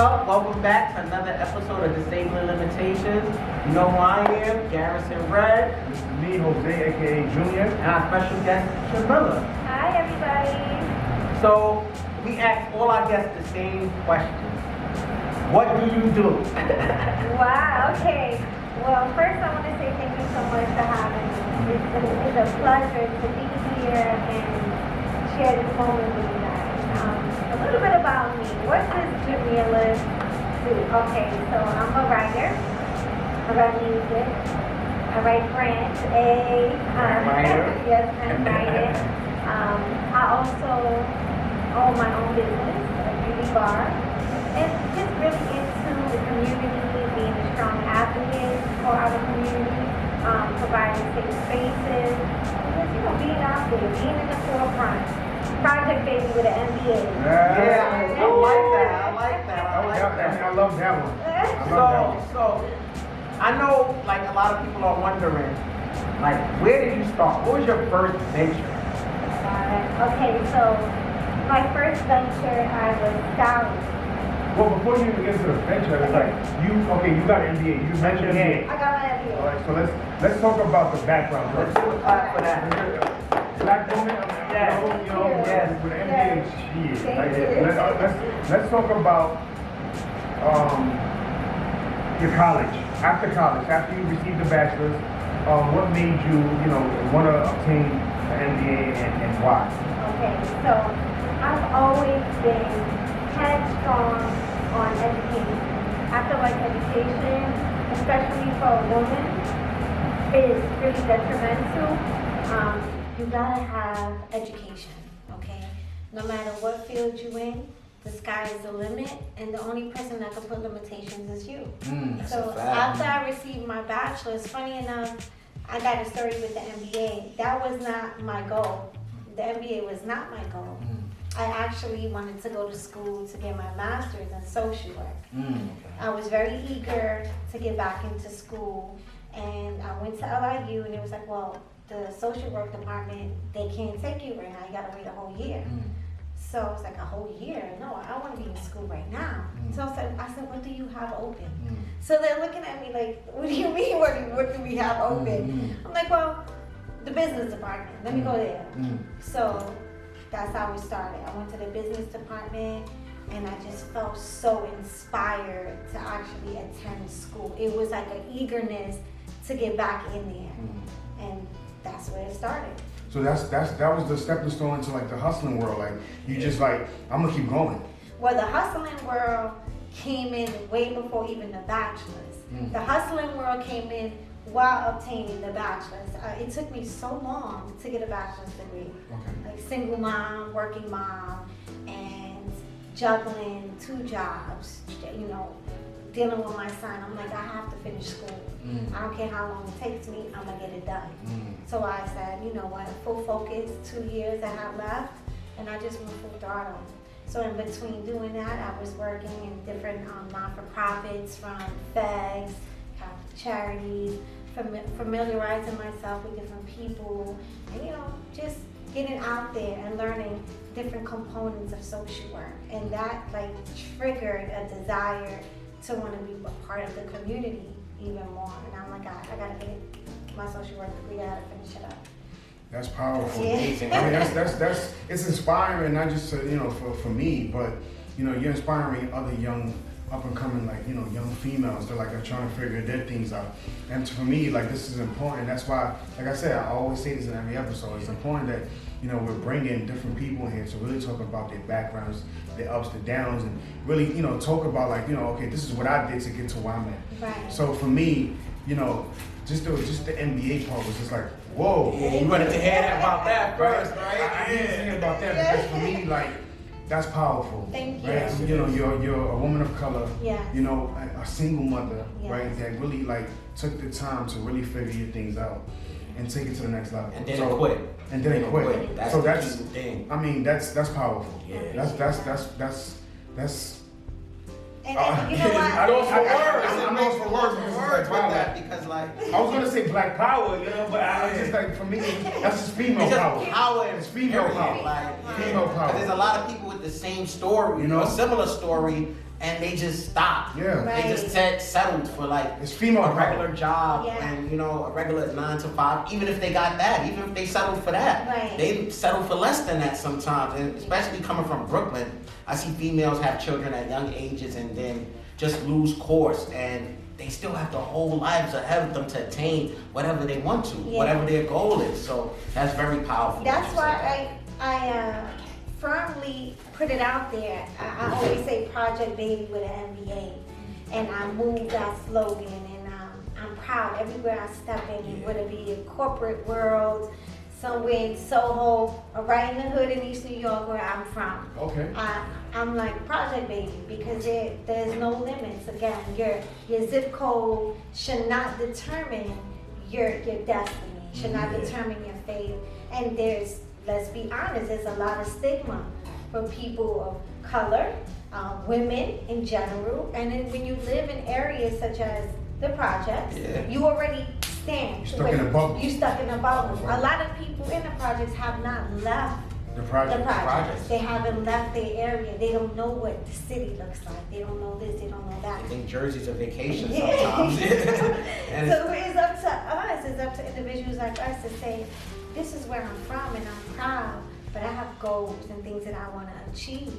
up? Welcome back to another episode of Disabling Limitations. You know who I am, Garrison Red. This is me, Jose, aka Junior. And our special guest, Shamilla. Hi, everybody. So, we ask all our guests the same question. What do you do? Wow, okay. Well, first I want to say thank you so much for having me. It's a pleasure to be here and share this moment with you guys. A little bit about me. What does Journeyman do? Okay, so I'm a writer. I write music. I write grants. Yes, I'm writing. I also own my own business, a beauty bar. And just really into the community, being a strong advocate for our community, providing safe spaces, and just, being out there, being in the forefront. Project baby with an MBA. Yeah, I like that. I love that one. So, I know, like, a lot of people are wondering, like, where did you start? What was your first venture? Okay, so my first venture, I was scouting. Well, before you even get into the venture, it's like, you got an MBA. You mentioned MBA. I got my MBA. All right, so let's talk about the background Let's first. do a clap for that. Black woman, with an MBA, let's talk about your college. After college, after you received the bachelor's, what made you, want to obtain an MBA and why? Okay, so I've always been headstrong on education. I feel like education, especially for a woman, is really detrimental. You gotta have education, okay? No matter what field you're in, the sky is the limit, and the only person that can put limitations is you. So after I received my bachelor's, funny enough, I got a story with the MBA. That was not my goal. The MBA was not my goal. I actually wanted to go to school to get my master's in social work. I was very eager to get back into school, and I went to LIU, and it was like, well, the social work department, they can't take you right now. You gotta wait a whole year. So I was like, a whole year? No, I want to be in school right now. So I said, what do you have open? So they're looking at me like, what do you mean? What do we have open? I'm like, well, the business department. Let me go there. So that's how we started. I went to the business department, and I just felt so inspired to actually attend school. It was like an eagerness to get back in there, and that's where it started. So that was the stepping stone into like the hustling world. Like you just like, I'm gonna keep going. Well, the hustling world came in way before even the bachelor's. The hustling world came in while obtaining the bachelor's. It took me so long to get a bachelor's degree. Like single mom, working mom, and juggling 2 jobs, dealing with my son. I'm like, I have to finish school. I don't care how long it takes me, I'm gonna get it done. So I said, you know what, full focus, 2 years I have left, and I just went full throttle. So in between doing that, I was working in different non-for-profits, from FEGS, Catholic charities, familiarizing myself with different people, and just getting out there and learning different components of social work. And that triggered a desire to want to be a part of the community even more. And I'm like, I gotta get my social work degree, I gotta finish it up. That's powerful. Yeah. I mean, that's it's inspiring, not just to, for me, but you're inspiring other young up and coming, young females. They're trying to figure their things out. And for me, this is important. That's why, like I said, I always say this in every episode. It's important that we're bringing different people here to really talk about their backgrounds, their ups, their downs, and really talk about okay, this is what I did to get to where I'm at. Right. So for me, just the MBA part was just like, whoa. Yeah, you wanted to hear about that first, right? I didn't think about that because for me, that's powerful. Thank you. Right? You're a woman of color. Yes. A single mother, Yes. right? That really took the time to really figure your things out and take it to the next level. And then quit. And then quit. That's so the that's key thing. I mean, that's powerful. Yeah. That's. And you know what? I'm lost for words with that because I was gonna say black power, but I just for me, that's just female power. Power It's female power. Female power. There's a lot of people with the same story, a similar story, and they just stopped. Yeah. Right. They just settled for like It's female a power. regular job Yeah. and a regular 9 to 5. Even if they got that, even if they settled for that, Right. they settle for less than that sometimes. And especially coming from Brooklyn, I see females have children at young ages and then just lose course, and they still have their whole lives ahead of them to attain whatever they want to, Yeah. whatever their goal is. So that's very powerful. That's that you said why I firmly put it out there. I always say Project Baby with an MBA, and I move that slogan, and I'm proud everywhere I step in, whether it be a corporate world, somewhere in Soho, or right in the hood in East New York where I'm from. Okay. I'm like Project Baby because there's no limits. Again, your zip code should not determine your destiny, should not determine your fate. And let's be honest, there's a lot of stigma for people of color, women in general, and then when you live in areas such as the projects, you already stand. You're stuck in a bubble. You're stuck in a bubble. A lot of people in the projects have not left The the project. projects. They haven't left their area. They don't know what the city looks like. They don't know this. They don't know that. I think Jersey's a vacation Yeah. sometimes. And So it's up to us. It's up to individuals like us to say, this is where I'm from and I'm proud, but I have goals and things that I want to achieve.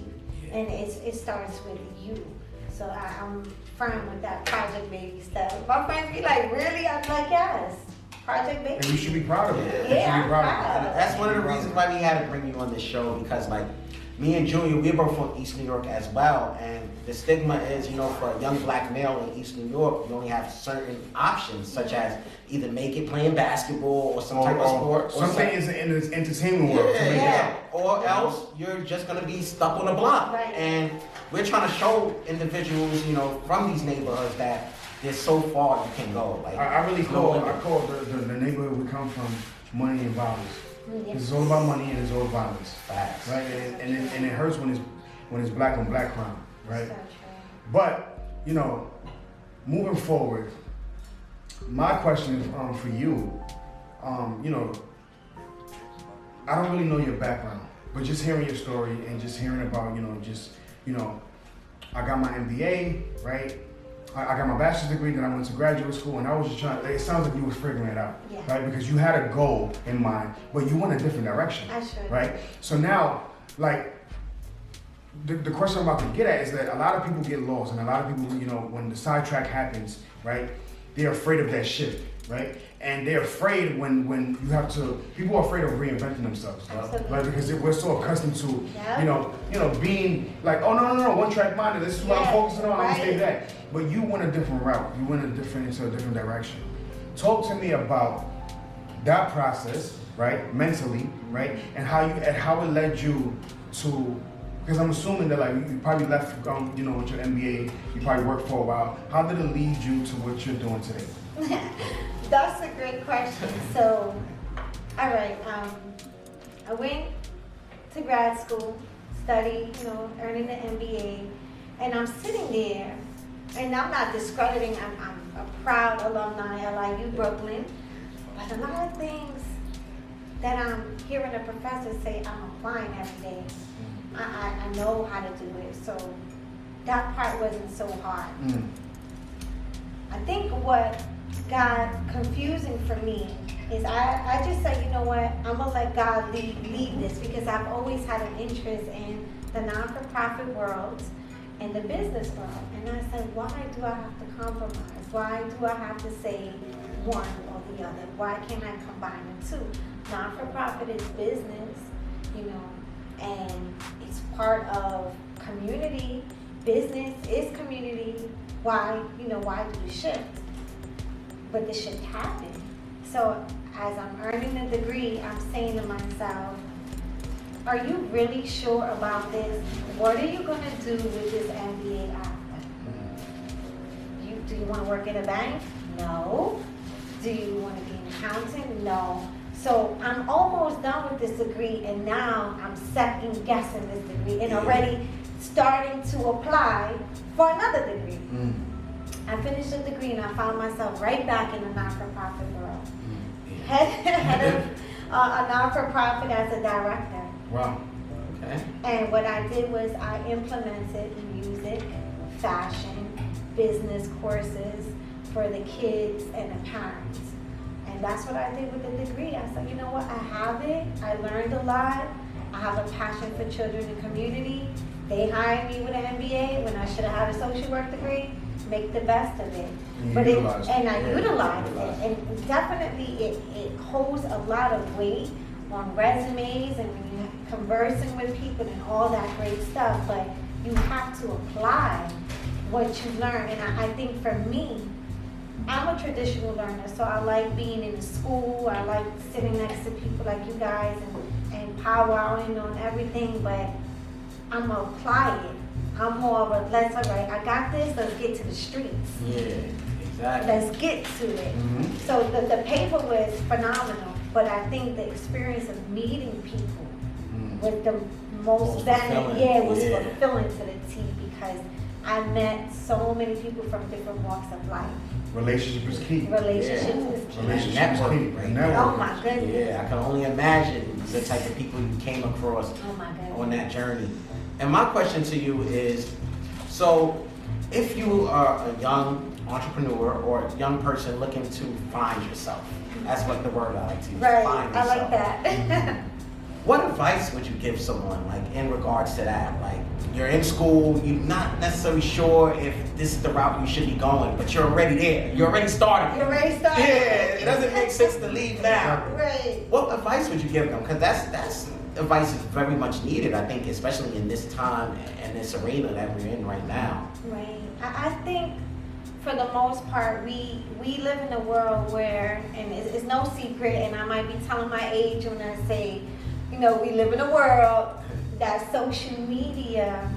And it starts with you. So I'm firm with that Project Baby stuff. My friends be like, really? I'm like, yes. Project Baby. And you should be proud of it. Yeah. You should I'm be proud proud. of it. that's one of the reasons why we had to bring you on the show, because like me and Junior, we're both from East New York as well, and the stigma is, for a young black male in East New York, you only have certain options, such as either make it playing basketball or some type of sport, or Something is in the entertainment world. to make it yeah, out. or else you're just gonna be stuck on the block. Right. And we're trying to show individuals, from these neighborhoods that there's so far you can go. Like I really no call limit. the neighborhood we come from money and violence. Yeah. It's all about money and it's all violence, Facts. right? And it hurts when it's black on black crime, right? So true. But moving forward, my question is for you. I don't really know your background, but just hearing your story and just hearing about I got my MBA, right? I got my bachelor's degree, then I went to graduate school, and I was just trying. It sounds like you was figuring it out, Yeah. right? Because you had a goal in mind, but you went a different direction, I should. right? So now, like, the question I'm about to get at is that a lot of people get lost, and a lot of people, when the sidetrack happens, right? They're afraid of that shift, right? And they're afraid when you have to. People are afraid of reinventing themselves, Absolutely. right? Because we're so accustomed to, Yeah. being like, oh no, one track minded. This is what I'm Yeah, focusing on. I'm gonna stay right. that. But you went a different route. You went into a different direction. Talk to me about that process, right? Mentally, right? And how it led you to. Because I'm assuming that you probably left, with your MBA. You probably worked for a while. How did it lead you to what you're doing today? That's a great question. So, all right, I went to grad school, studied, earning the MBA, and I'm sitting there, and I'm not discrediting, I'm a proud alumni of LIU Brooklyn, but a lot of things that I'm hearing a professor say I'm applying every day. I know how to do it, so that part wasn't so hard. I think what got confusing for me is I just said, you know what, I'm gonna let God lead this, because I've always had an interest in the non-for-profit world and the business world. And I said, why do I have to compromise? Why do I have to say one or the other? Why can't I combine the two? Non-for-profit is business, and it's part of community. Business is community. Why do the shift? But the shift happened. So as I'm earning the degree, I'm saying to myself, are you really sure about this? What are you gonna do with this MBA after? Do you wanna work in a bank? No. Do you wanna be an accountant? No. So I'm almost done with this degree, and now I'm second guessing this degree and already starting to apply for another degree. I finished the degree and I found myself right back in the non-for-profit world. Head of a non-for-profit as a director. Wow. Okay. And what I did was I implemented music, fashion, business courses for the kids and the parents. And that's what I did with the degree. I said, you know what, I have it, I learned a lot, I have a passion for children and community. They hired me with an MBA when I should have had a social work degree. Make the best of it. I utilized it. And definitely it holds a lot of weight on resumes and when you're conversing with people and all that great stuff, but you have to apply what you learn. And I think for me, I'm a traditional learner, so I like being in a school, I like sitting next to people like you guys and powwowing on everything, but I'm gonna apply it. I'm more of a, let's, all right, I got this, let's get to the streets. Yeah, exactly. Let's get to it. So the paper was phenomenal, but I think the experience of meeting people was the most fulfilling. it was fulfilling to the T, because I met so many people from different walks of life. Relationship is key. Relationships is key. Relationship is key. Network. Oh my goodness. Yeah, I can only imagine the type of people you came across on that journey. And my question to you is, so if you are a young entrepreneur or a young person looking to find yourself, that's what the word I like to use, Right, find I yourself. like that. What advice would you give someone, like, in regards to that? Like, you're in school, you're not necessarily sure if this is the route you should be going, but you're already there. You're already started. You're already started. Yeah, it doesn't make sense to leave now. Right. What advice would you give them? Because that's advice is very much needed, I think, especially in this time and this arena that we're in right now. Right. I think for the most part, we live in a world where, and it's no secret, and I might be telling my age when I say, you know, we live in a world that social media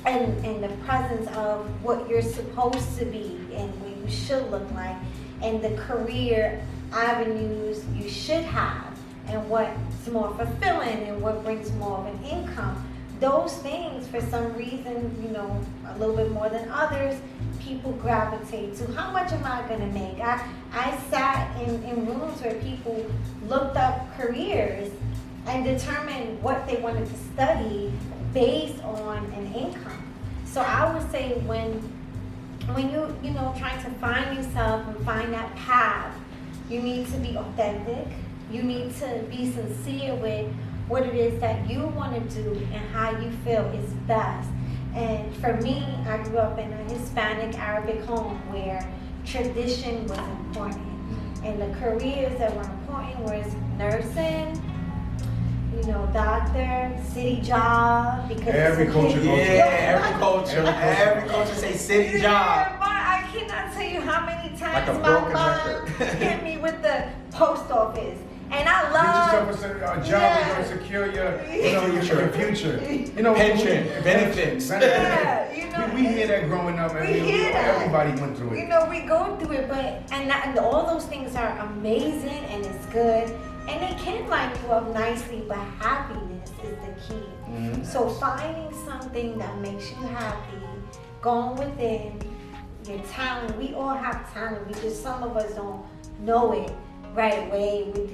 and the presence of what you're supposed to be and what you should look like and the career avenues you should have and what's more fulfilling and what brings more of an income. Those things, for some reason, you know, a little bit more than others, people gravitate to. How much am I gonna make? I sat in rooms where people looked up careers and determined what they wanted to study based on an income. So I would say when you know, trying to find yourself and find that path, you need to be authentic. You need to be sincere with what it is that you want to do and how you feel is best. And for me, I grew up in a Hispanic Arabic home where tradition was important. And the careers that were important was nursing, you know, doctor, city job. Because every culture goes every culture say city job. I cannot tell you how many times Like a my broken mom record. hit me with the post office. And I love get yourself a job that's going to secure your future. You know, pension, benefits. Yeah, you know, we hear that growing up, and everybody went through it. You know, we go through it, but and all those things are amazing and it's good, and they can line you up nicely. But happiness is the key. Mm-hmm. So finding something that makes you happy, going within your talent. We all have talent. We just, some of us don't know it right away. We'll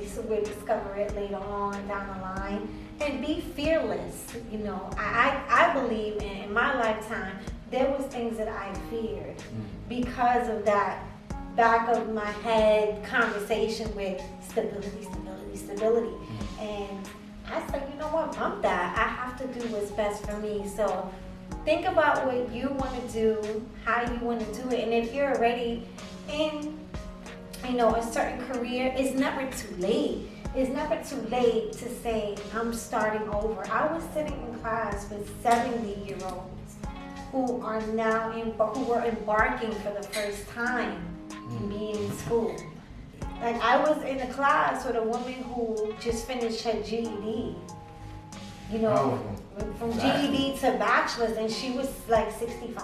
discover it later on down the line. And be fearless. You know, I believe in my lifetime there was things that I feared because of that back of my head conversation with stability. And I said, you know what, bump that. I have to do what's best for me. So think about what you want to do, how you want to do it. And if you're already in, you know, a certain career, it's never too late. It's never too late to say, I'm starting over. I was sitting in class with 70-year-olds who are now who were embarking for the first time in being in school. Like, I was in a class with a woman who just finished her GED. You know, from GED to bachelor's, and she was like 65.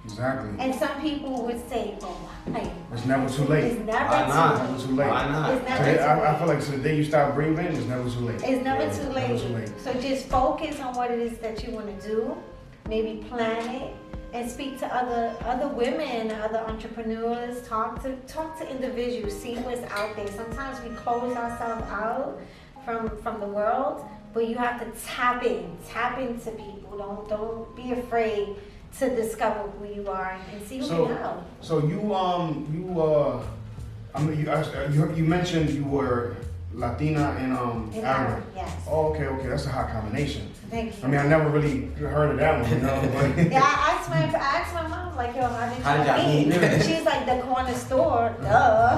Exactly. And some people would say, oh, why? It's never too late. It's never too late. Why not? It's never too late. I feel like so the day you stop breathing, it's never too late. It's never too late. Never too late. So just focus on what it is that you want to do. Maybe plan it and speak to other women, other entrepreneurs. Talk to individuals. See what's out there. Sometimes we close ourselves out from the world, but you have to tap into people. Don't be afraid to discover who you are and see who you know. So you mentioned you were Latina and Arab. Yes. Oh, okay, that's a hot combination. Thank you. I mean, I never really heard of that one, you know. But Yeah, I asked my mom, like, yo, how did y'all meet? She's like, the corner store, duh.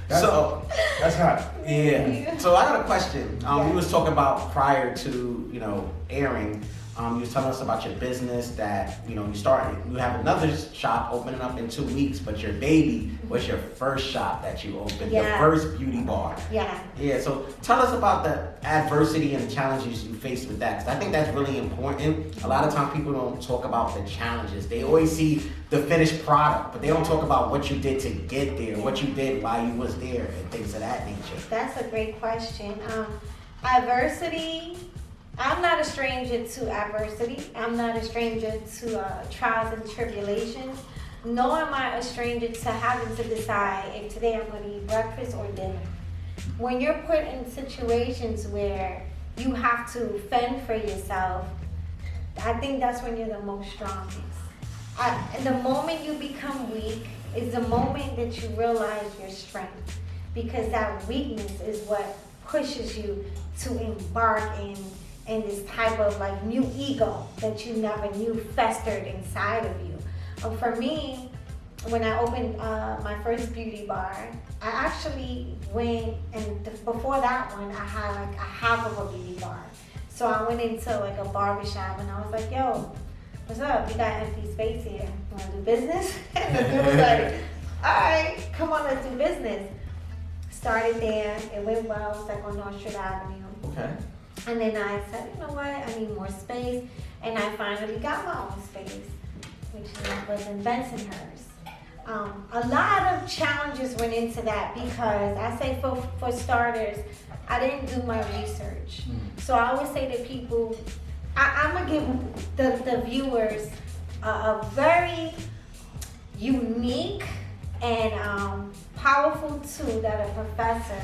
That's hot. Yeah. So I got a question. We was talking about prior to, airing. You was telling us about your business that, you have another shop opening up in 2 weeks, but your baby was your first shop that you opened, Yeah. the first beauty bar. Yeah. Yeah, so tell us about the adversity and challenges you faced with that, because I think that's really important. A lot of times people don't talk about the challenges. They always see the finished product, but they don't talk about what you did to get there, what you did while you was there, and things of that nature. That's a great question. Adversity, I'm not a stranger to adversity. I'm not a stranger to trials and tribulations, nor am I a stranger to having to decide if today I'm going to eat breakfast or dinner. When you're put in situations where you have to fend for yourself, I think that's when you're the most strongest. And the moment you become weak is the moment that you realize your strength, because that weakness is what pushes you to embark in this type of like new ego that you never knew festered inside of you. For me, when I opened my first beauty bar, I actually went, and before that one, I had like a half of a beauty bar. So I went into like a barbershop and I was like, yo, what's up? We got empty space here. You wanna do business? And the dude was like, all right, come on, let's do business. Started there, it went well, it was like on North Street Avenue. Okay. And then I said, you know what, I need more space. And I finally got my own space, which was in Bensonhurst. A lot of challenges went into that because I say for starters, I didn't do my research. So I always say to people, I'm gonna give the viewers a very unique and powerful tool that a professor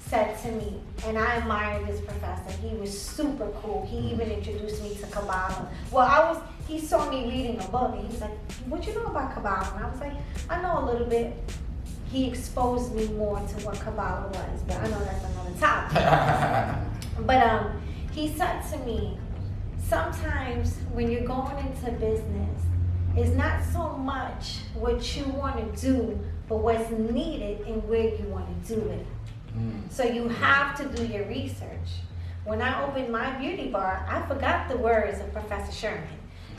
said to me, and I admired this professor. He was super cool. He even introduced me to Kabbalah. Well, he saw me reading a book and he was like, what you know about Kabbalah? And I was like, I know a little bit. He exposed me more to what Kabbalah was, but I know that's another topic. But he said to me, sometimes when you're going into business, it's not so much what you want to do, but what's needed and where you want to do it. So you have to do your research. When I opened my beauty bar, I forgot the words of Professor Sherman.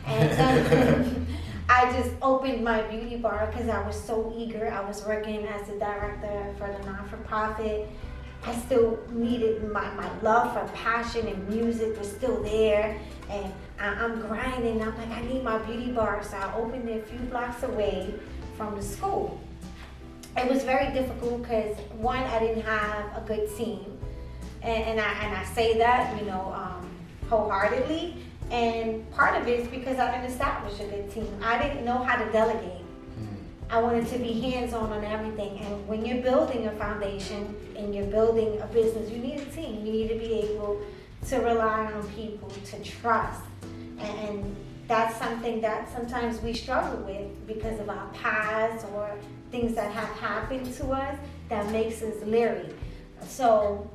And I just opened my beauty bar because I was so eager. I was working as the director for the non-for-profit. I still needed my love for passion and music was still there. And I'm grinding. I'm like, I need my beauty bar. So I opened it a few blocks away from the school. It was very difficult because one, I didn't have a good team, and I say that wholeheartedly. And part of it is because I didn't establish a good team. I didn't know how to delegate. I wanted to be hands-on on everything. And when you're building a foundation and you're building a business, you need a team. You need to be able to rely on people to trust. And that's something that sometimes we struggle with because of our past or things that have happened to us that makes us leery. So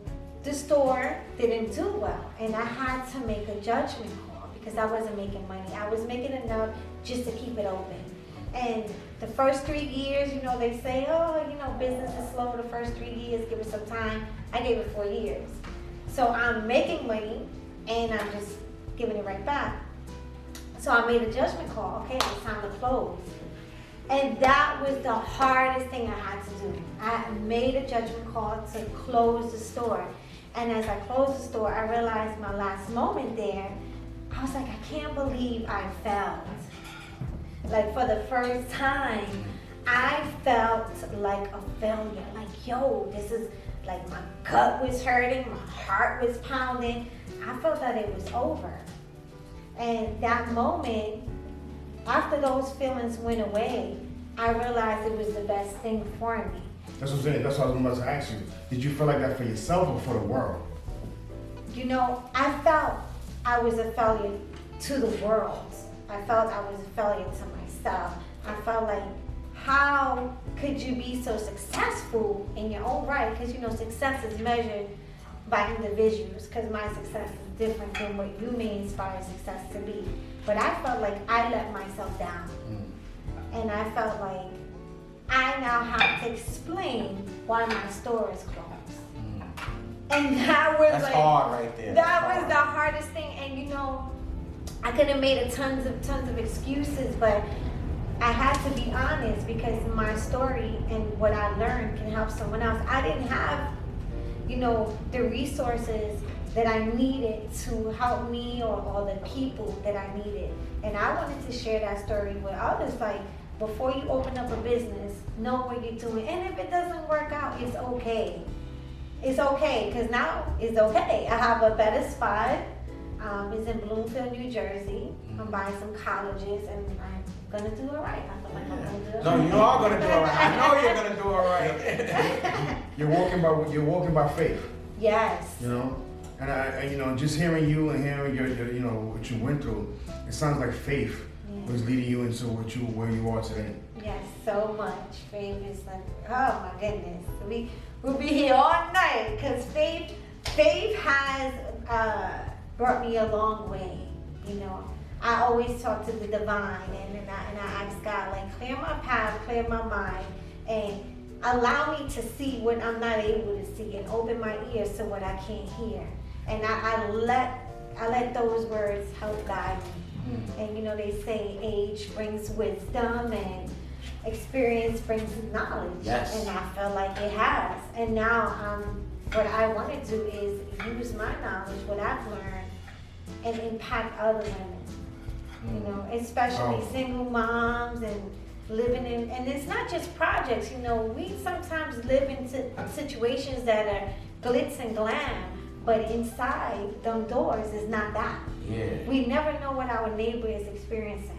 the store didn't do well, and I had to make a judgment call because I wasn't making money. I was making enough just to keep it open. And the first 3 years, they say, business is slow the first 3 years, give it some time. I gave it 4 years. So I'm making money and I'm just giving it right back. So I made a judgment call. Okay, it's time to close. And that was the hardest thing I had to do. I made a judgment call to close the store. And as I closed the store, I realized my last moment there, I was like, I can't believe I failed. Like for the first time, I felt like a failure. Like, this is like my gut was hurting, my heart was pounding. I felt that it was over. And that moment, after those feelings went away, I realized it was the best thing for me. That's what I'm saying. That's what I was about to ask you. Did you feel like that for yourself or for the world? I felt I was a failure to the world. I felt I was a failure to myself. I felt like, how could you be so successful in your own right? Because, you know, success is measured by individuals, because my success is different than what you may inspire success to be. But I felt like I let myself down. And I felt like I now have to explain why my store is closed. And that was That's like hard right there. that was the hardest thing. And you know, I could have made tons of excuses, but I had to be honest, because my story and what I learned can help someone else. I didn't have, you know, the resources that I needed to help me, or the people that I needed. And I wanted to share that story with others. Like, before you open up a business, know what you're doing. And if it doesn't work out, it's okay. It's okay, because now it's okay. I have a better spot. It's in Bloomfield, New Jersey. I'm buying some colleges, and I'm gonna do it right. I feel like I'm gonna do it No, right. you are gonna do it right. I know you're gonna do it right. You're walking by faith. Yes. You know, and I you know, just hearing you and hearing your you know, what you went through, it sounds like faith was leading you into where you are today. Yes, so much. Faith is like, oh my goodness. We'll be here all night, because faith has brought me a long way. You know, I always talk to the divine, and I ask God, like, clear my path, clear my mind, and allow me to see what I'm not able to see, and open my ears to what I can't hear. And I let those words help guide me. And you know, they say age brings wisdom and experience brings knowledge. Yes. And I feel like it has. And now what I want to do is use my knowledge, what I've learned, and impact other women. You know, especially single moms, and living in, and it's not just projects, you know, we sometimes live in situations that are glitz and glam, but inside them doors is not that. Yeah. We never know what our neighbor is experiencing.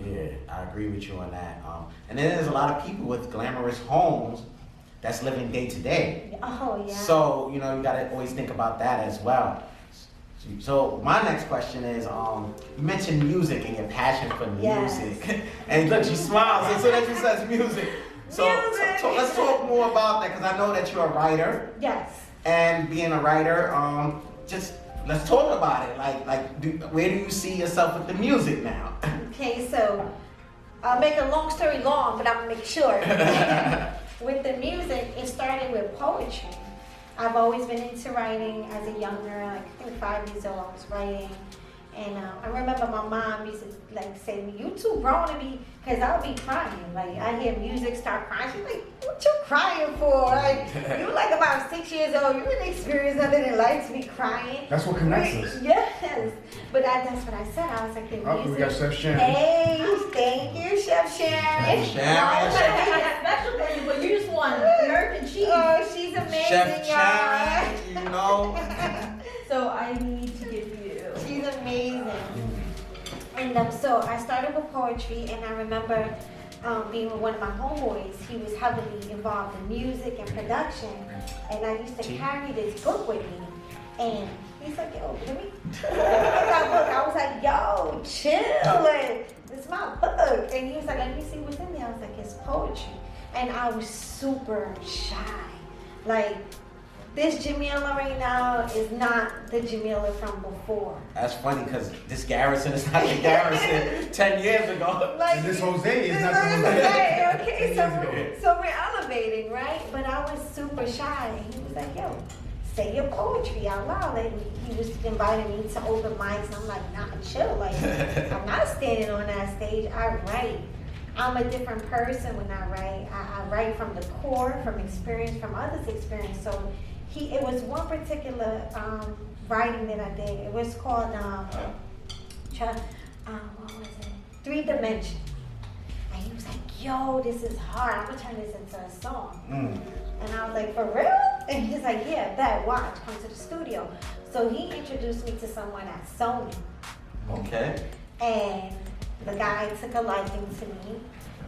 Yeah, I agree with you on that. And then there's a lot of people with glamorous homes that's living day to day. Oh, yeah. So, you know, you gotta always think about that as well. So my next question is, you mentioned music and your passion for music. Yes. And look, she smiles as soon as she says music. So, Music. so let's talk more about that, because I know that you're a writer. Yes. And being a writer, just let's talk about it. Where do you see yourself with the music now? Okay, so I'll make a long story long, but I'm gonna make it short. With the music, it started with poetry. I've always been into writing as a young girl. Like, I think 5 years old, I was writing. And I remember my mom used to say to me, "You too grown to be," because I would be crying. Like, I hear music, start crying. She's like, "What you crying for? Like, you like about 6 years old. You didn't experience nothing in life to be crying." That's what connects us. Yes, but that's what I said. I was like, the music. We got Chef Sharon. Hey, thank you, Chef Sharon. Sharon. Special for you, but you just want American cheese. Oh, she's amazing, Chef y'all. Sharon, you know. So I need to give you. She's amazing. And so I started with poetry, and I remember being with one of my homeboys. He was heavily involved in music and production, and I used to carry this book with me. And he's like, "Yo, let me look at that book." I was like, "Yo, chill, like, it's my book." And he was like, "Let me see what's in there." I was like, "It's poetry." And I was super shy. Like, this Jamila right now is not the Jamila from before. That's funny, because this Garrison is not the Garrison 10 years ago. Like, And this Jose is not the Jose. Jose. Okay, 10 years ago. so we're elevating, right? But I was super shy. He was like, "Yo, say your poetry out loud." And he was inviting me to open mics. I'm like, "Nah, chill. Like, I'm not standing on that stage. I write. I'm a different person when I write. I write from the core, from experience, from others' experience." So it was one particular writing that I did. It was called what was it? 3 Dimension. And he was like, "Yo, this is hard. I'm gonna turn this into a song." And I was like, "For real?" And he's like, "Yeah, bet, watch, come to the studio." So he introduced me to someone at Sony. Okay. And the guy took a liking to me.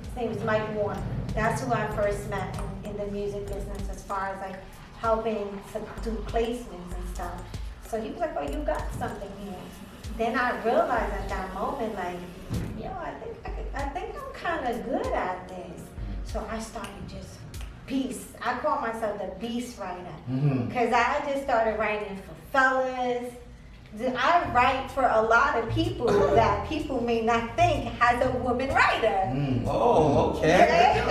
His name was Mike Warner. That's who I first met in the music business, as far as like helping to do placements and stuff. So he was like, "Oh, you got something here." then I realized at that moment, like, yo, I think I'm kind of good at this. So I started just beast. I call myself the beast writer because I just started writing for fellas. I write for a lot of people that people may not think has a woman writer. Oh, okay.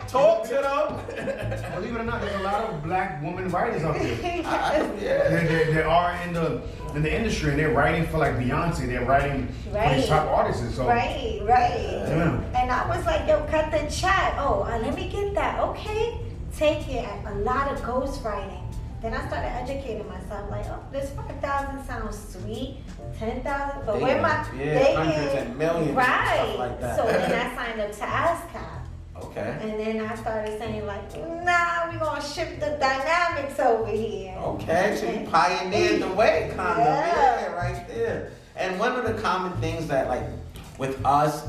Talk to them. Believe it or not, there's a lot of black women writers out there. Yeah. They are in the industry and they're writing for like Beyonce. They're writing for these top artists. So Right. Yeah. And I was like, yo, cut the chat. Oh, let me get that. Okay, take it. A lot of ghostwriting. Then I started educating myself, like, oh, this 5,000 sounds sweet, 10,000, but where my hundreds and millions and stuff like that. So then I signed up to ASCAP. Okay. And then I started saying like, nah, we're gonna shift the dynamics over here. Okay, so you pioneered the way, kind of. Yeah, right there. And one of the common things that, like, with us,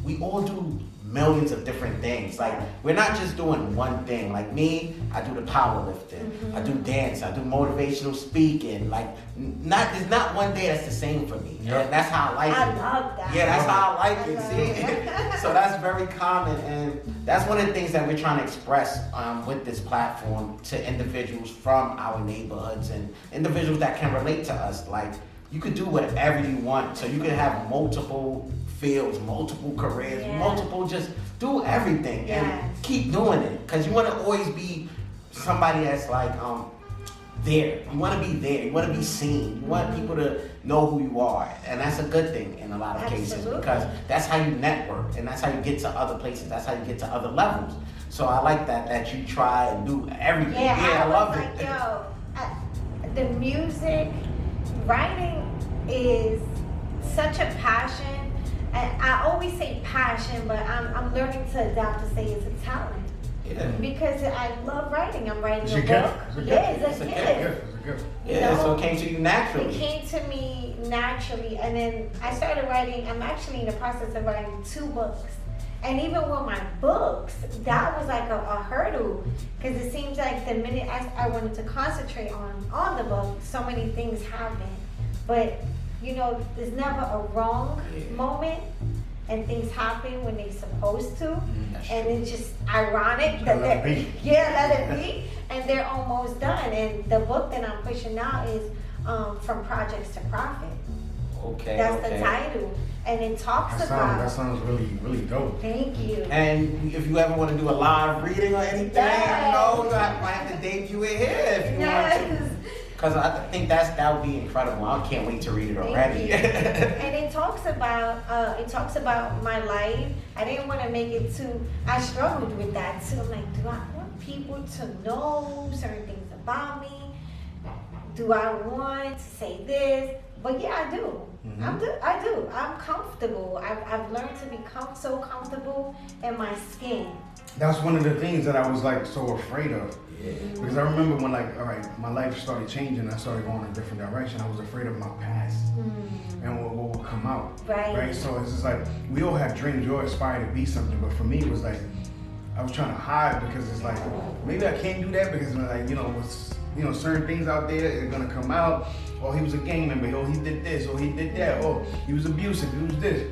we all do millions of different things. Like, we're not just doing one thing. Like me, I do the powerlifting, I do dance, I do motivational speaking. Like, there's not one day that's the same for me. Yep. And that's how I like it. I love that. Yeah, that's how I like it. I See, love so that's very common, and that's one of the things that we're trying to express with this platform to individuals from our neighborhoods and individuals that can relate to us. Like, you could do whatever you want, so you could have multiple fields, multiple careers, multiple, just do everything and keep doing it, because you want to always be somebody that's like there. You want to be there. You want to be seen. You want people to know who you are, and that's a good thing in a lot of cases, because that's how you network and that's how you get to other places. That's how you get to other levels. So I like that you try and do everything. I love like, it. yo, the music, writing is such a passion. And I always say passion, but I'm learning to adapt to say it's a talent. Yeah. Because I love writing. I'm writing It's a a book. gift. It's a gift. It's a gift. Yeah, so it came to you It naturally. came to me naturally, and then I started writing. I'm actually in the process of writing 2 books. And even with my books, that was like a hurdle, because it seems like the minute I wanted to concentrate on the book, so many things happen. But you know, there's never a wrong moment, and things happen when they're supposed to, and it's just ironic that let it be. let it be, and they're almost done. And the book that I'm pushing now is From Projects to Profit. Okay. That's the title, and it talks about. That sounds really, really dope. Thank you. And if you ever want to do a live reading or anything, you know, I might have to debut it here if you want to. Because I think that would be incredible. I can't wait to read it already. And it talks about my life. I didn't want to make it too. I struggled with that too. I'm like, do I want people to know certain things about me? Do I want to say this? But yeah, I do. I do. I'm comfortable. I've learned to be so comfortable in my skin. That's one of the things that I was like so afraid of. Because I remember when, like, all right, my life started changing, I started going in a different direction. I was afraid of my past and what will come out. Right. So it's just like, we all have dreams, we all aspire to be something. But for me, it was like, I was trying to hide, because it's like, maybe I can't do that because, like, certain things out there are gonna come out. Oh, he was a gang member. Oh, he did this. Oh, he did that. Oh, he was abusive. He was this.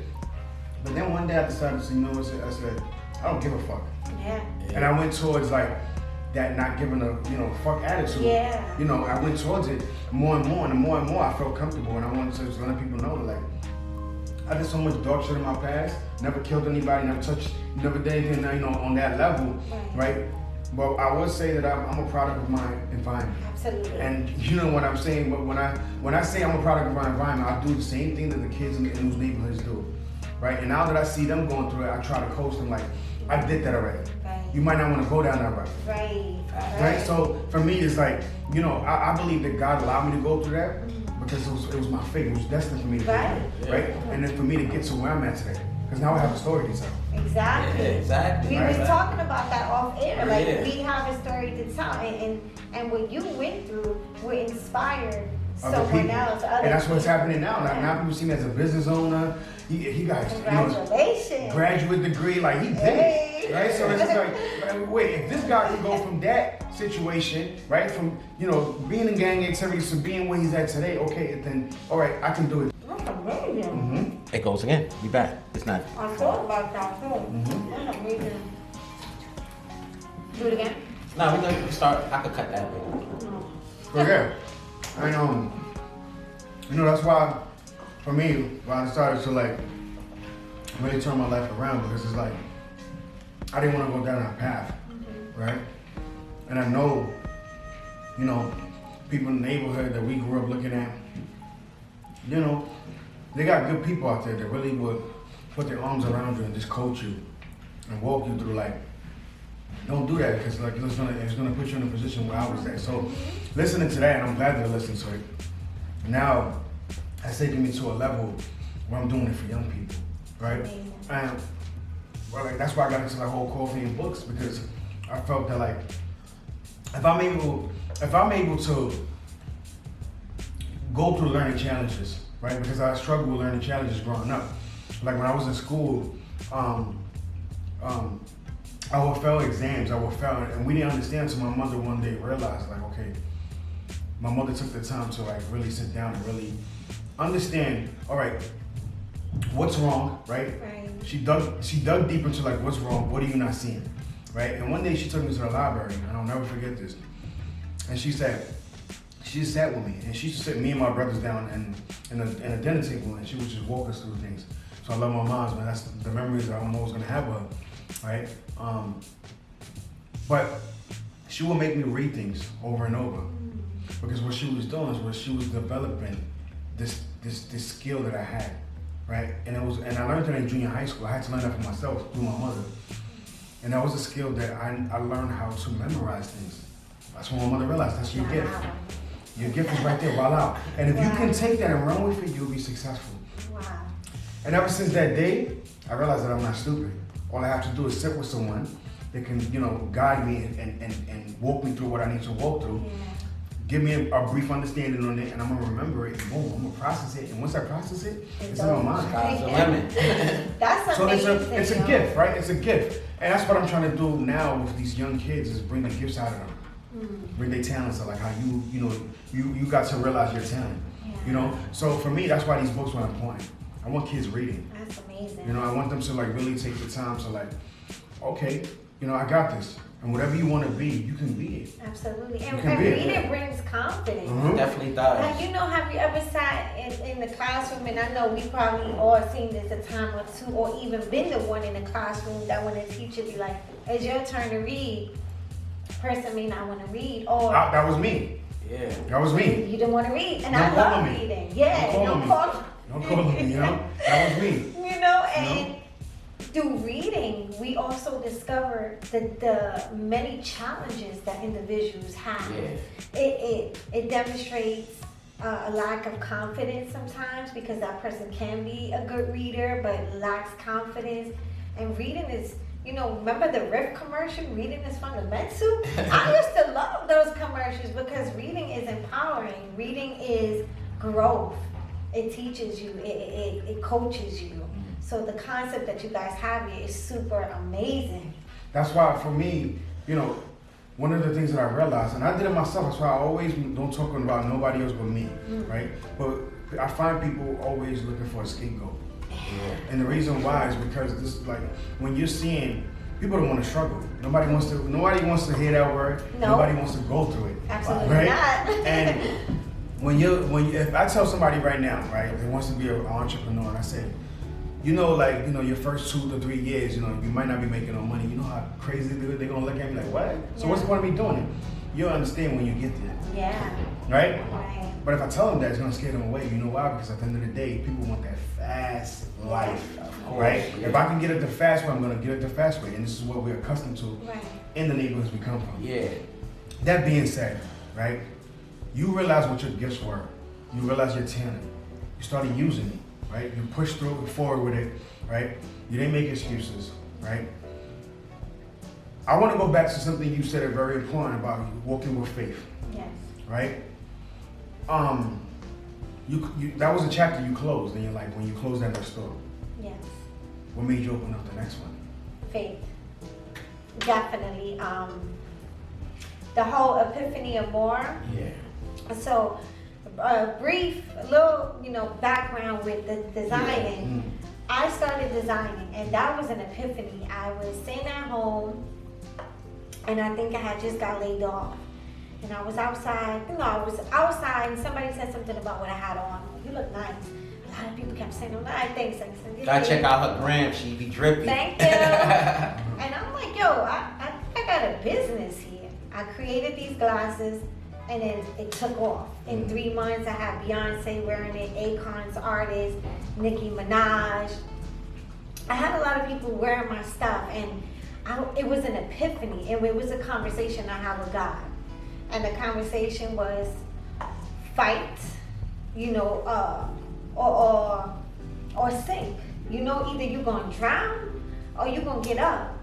But then one day I decided to say, you know what? I said, I don't give a fuck. Yeah. And I went towards like that not giving a fuck attitude. Yeah. I went towards it more and more, and the more I felt comfortable, and I wanted to just let people know that, like, I did so much dog shit in my past. Never killed anybody. Never touched. Never did anything. On that level, right? But I would say that I'm a product of my environment. Absolutely. And you know what I'm saying. But when I say I'm a product of my environment, I do the same thing that the kids in those neighborhoods do, right? And now that I see them going through it, I try to coach them like, I did that already. Right. You might not want to go down that route. Right. So for me, it's like, I believe that God allowed me to go through that because it was my fate. It was destined for me to go through it, right? And then for me to get to where I'm at today, because now I have a story to tell. Exactly. Yeah, exactly. We was talking about that off air. Like, we have a story to tell, and what you went through will inspire someone else. And that's what's happening now. Now people see me as a business owner. He got congratulations. Graduate degree, like he did it, right? So it's just like, wait, if this guy can go from that situation, right, from being in gang activities to being where he's at today, okay, then all right, I can do it. It goes again. We back. It's not. I thought about that too. That's amazing. Do it again? No, we can start. I could cut that later. No. But yeah, and that's why, for me, why I decided to like really turn my life around, because it's like I didn't want to go down that path, right? And I know, people in the neighborhood that we grew up looking at, they got good people out there that really would put their arms around you and just coach you and walk you through like, don't do that, because like it's gonna put you in a position where I was at. So listening to that, and I'm glad that I listened to it. Now that's taking me to a level where I'm doing it for young people, right? And well, like, that's why I got into the whole coffee and books, because I felt that like if I'm able to go through learning challenges, right? Because I struggled with learning challenges growing up. Like when I was in school, I would fail exams, and we didn't understand until my mother one day realized, like, okay, my mother took the time to like really sit down and really understand, all right, what's wrong, right? She dug deep into like, what's wrong, what are you not seeing, right? And one day she took me to the library, and I'll never forget this, and she just sat with me, and she just sit me and my brothers down in a dinner table, and she would just walk us through things. So I love my mom's, man. That's the memories that I don't know what's gonna have with her, right? But she would make me read things over and over, because what she was doing was she was developing this skill that I had, right? And I learned that in junior high school. I had to learn that for myself through my mother, and that was a skill that I learned how to memorize things. That's when my mother realized that's your gift. Your gift is right there, voila. And if you can take that and run with it, you'll be successful. Wow. And ever since that day, I realized that I'm not stupid. All I have to do is sit with someone that can, guide me and walk me through what I need to walk through. Yeah. Give me a brief understanding on it, and I'm gonna remember it. Boom, I'm gonna process it. And once I process it, it's in my mind. Sky's the limit. That's So amazing. it's a gift, right? It's a gift. And that's what I'm trying to do now with these young kids, is bring the gifts out of them. Bring their talents out, like how you got to realize your talent. Yeah. So for me, that's why these books are important. I want kids reading. That's amazing. I want them to like really take the time to like, okay, I got this. And whatever you want to be, you can be it. Absolutely. You And can be it. reading brings confidence. Definitely does. Like, have you ever sat in the classroom, and I know we probably all seen this a time or two, or even been the one in the classroom that when the teacher be like, it's your turn to read, person may not want to read, or That was me. Yeah. That was me. you didn't want to read. And Don't I call love me. reading. Yeah, Don't call me. Don't call me, That was me. And through reading, we also discover the many challenges that individuals have. Yeah. It demonstrates a lack of confidence sometimes, because that person can be a good reader but lacks confidence. And reading is, remember the Riff commercial? Reading is fundamental. I used to love those commercials, because reading is empowering. Reading is growth. It teaches you. It coaches you. So the concept that you guys have here is super amazing. That's why for me, one of the things that I realized, and I did it myself, that's why I always don't talk about nobody else but me, right? But I find people always looking for a scapegoat. Yeah. And the reason why is because this is like, when you're seeing, people don't want to struggle. Nobody wants to hear that word. No. Nobody wants to go through it. Absolutely right? not. And if I tell somebody right now, right, that wants to be an entrepreneur, and I say, your first 2 to 3 years, you might not be making no money. You know how crazy they're gonna look at me like, what? So what's the point of me doing it? You'll understand when you get there. Yeah. Right? Right. But if I tell them that, it's gonna scare them away. You know why? Because at the end of the day, people want that fast life, right? Yeah. If I can get it the fast way, I'm gonna get it the fast way, and this is what we're accustomed to Right. in the neighborhoods we come from. Yeah. That being said, right? You realize what your gifts were. You realize your talent. You started using it, right? You pushed through forward with it, right? You didn't make excuses, right? I want to go back to something you said is very important about walking with faith, Yes. right? That was a chapter you closed in your life when you closed that story. Yes. What made you open up the next one? Faith. Definitely. The whole epiphany of more. Yeah. So, brief little, background with the designing. I started designing, and that was an epiphany. I was sitting at home, and I think I had just got laid off. And I was outside, and somebody said something about what I had on. You look nice. A lot of people kept saying, oh, nice, thanks. Gotta check out her gram, she be drippy. Thank you. And I'm like, yo, I got a business here. I created these glasses, and it took off. In 3 months, I had Beyonce wearing it, Akon's artist, Nicki Minaj. I had a lot of people wearing my stuff, and it was an epiphany. It was a conversation I had with God. And the conversation was fight, or sink. Either you're gonna drown or you're gonna get up.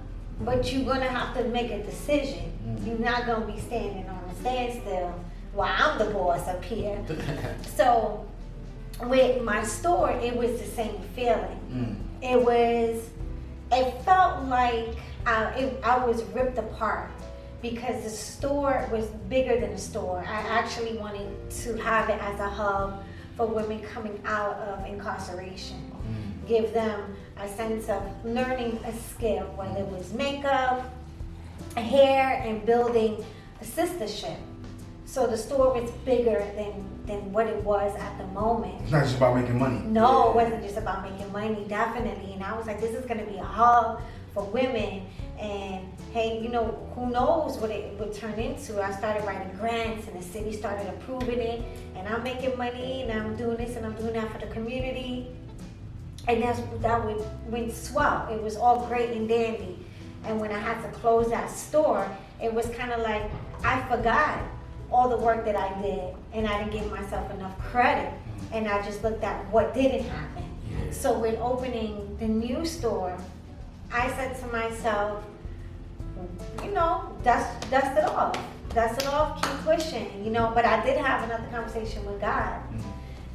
But you're gonna have to make a decision. You're not gonna be standing on a standstill while I'm the boss up here. So with my store, it was the same feeling. It felt like I was ripped apart, because the store was bigger than a store. I actually wanted to have it as a hub for women coming out of incarceration. Give them a sense of learning a skill, whether it was makeup, hair, and building a sistership. So the store was bigger than what it was at the moment. It's not just about making money. No, it wasn't just about making money, definitely. And I was like, this is gonna be a hub for women. And hey, who knows what it would turn into. I started writing grants, and the city started approving it, and I'm making money, and I'm doing this and I'm doing that for the community. And that went swell. It was all great and dandy. And when I had to close that store, it was kind of like I forgot all the work that I did, and I didn't give myself enough credit. And I just looked at what didn't happen. So when opening the new store, I said to myself, dust it off. Dust it off, keep pushing, But I did have another conversation with God.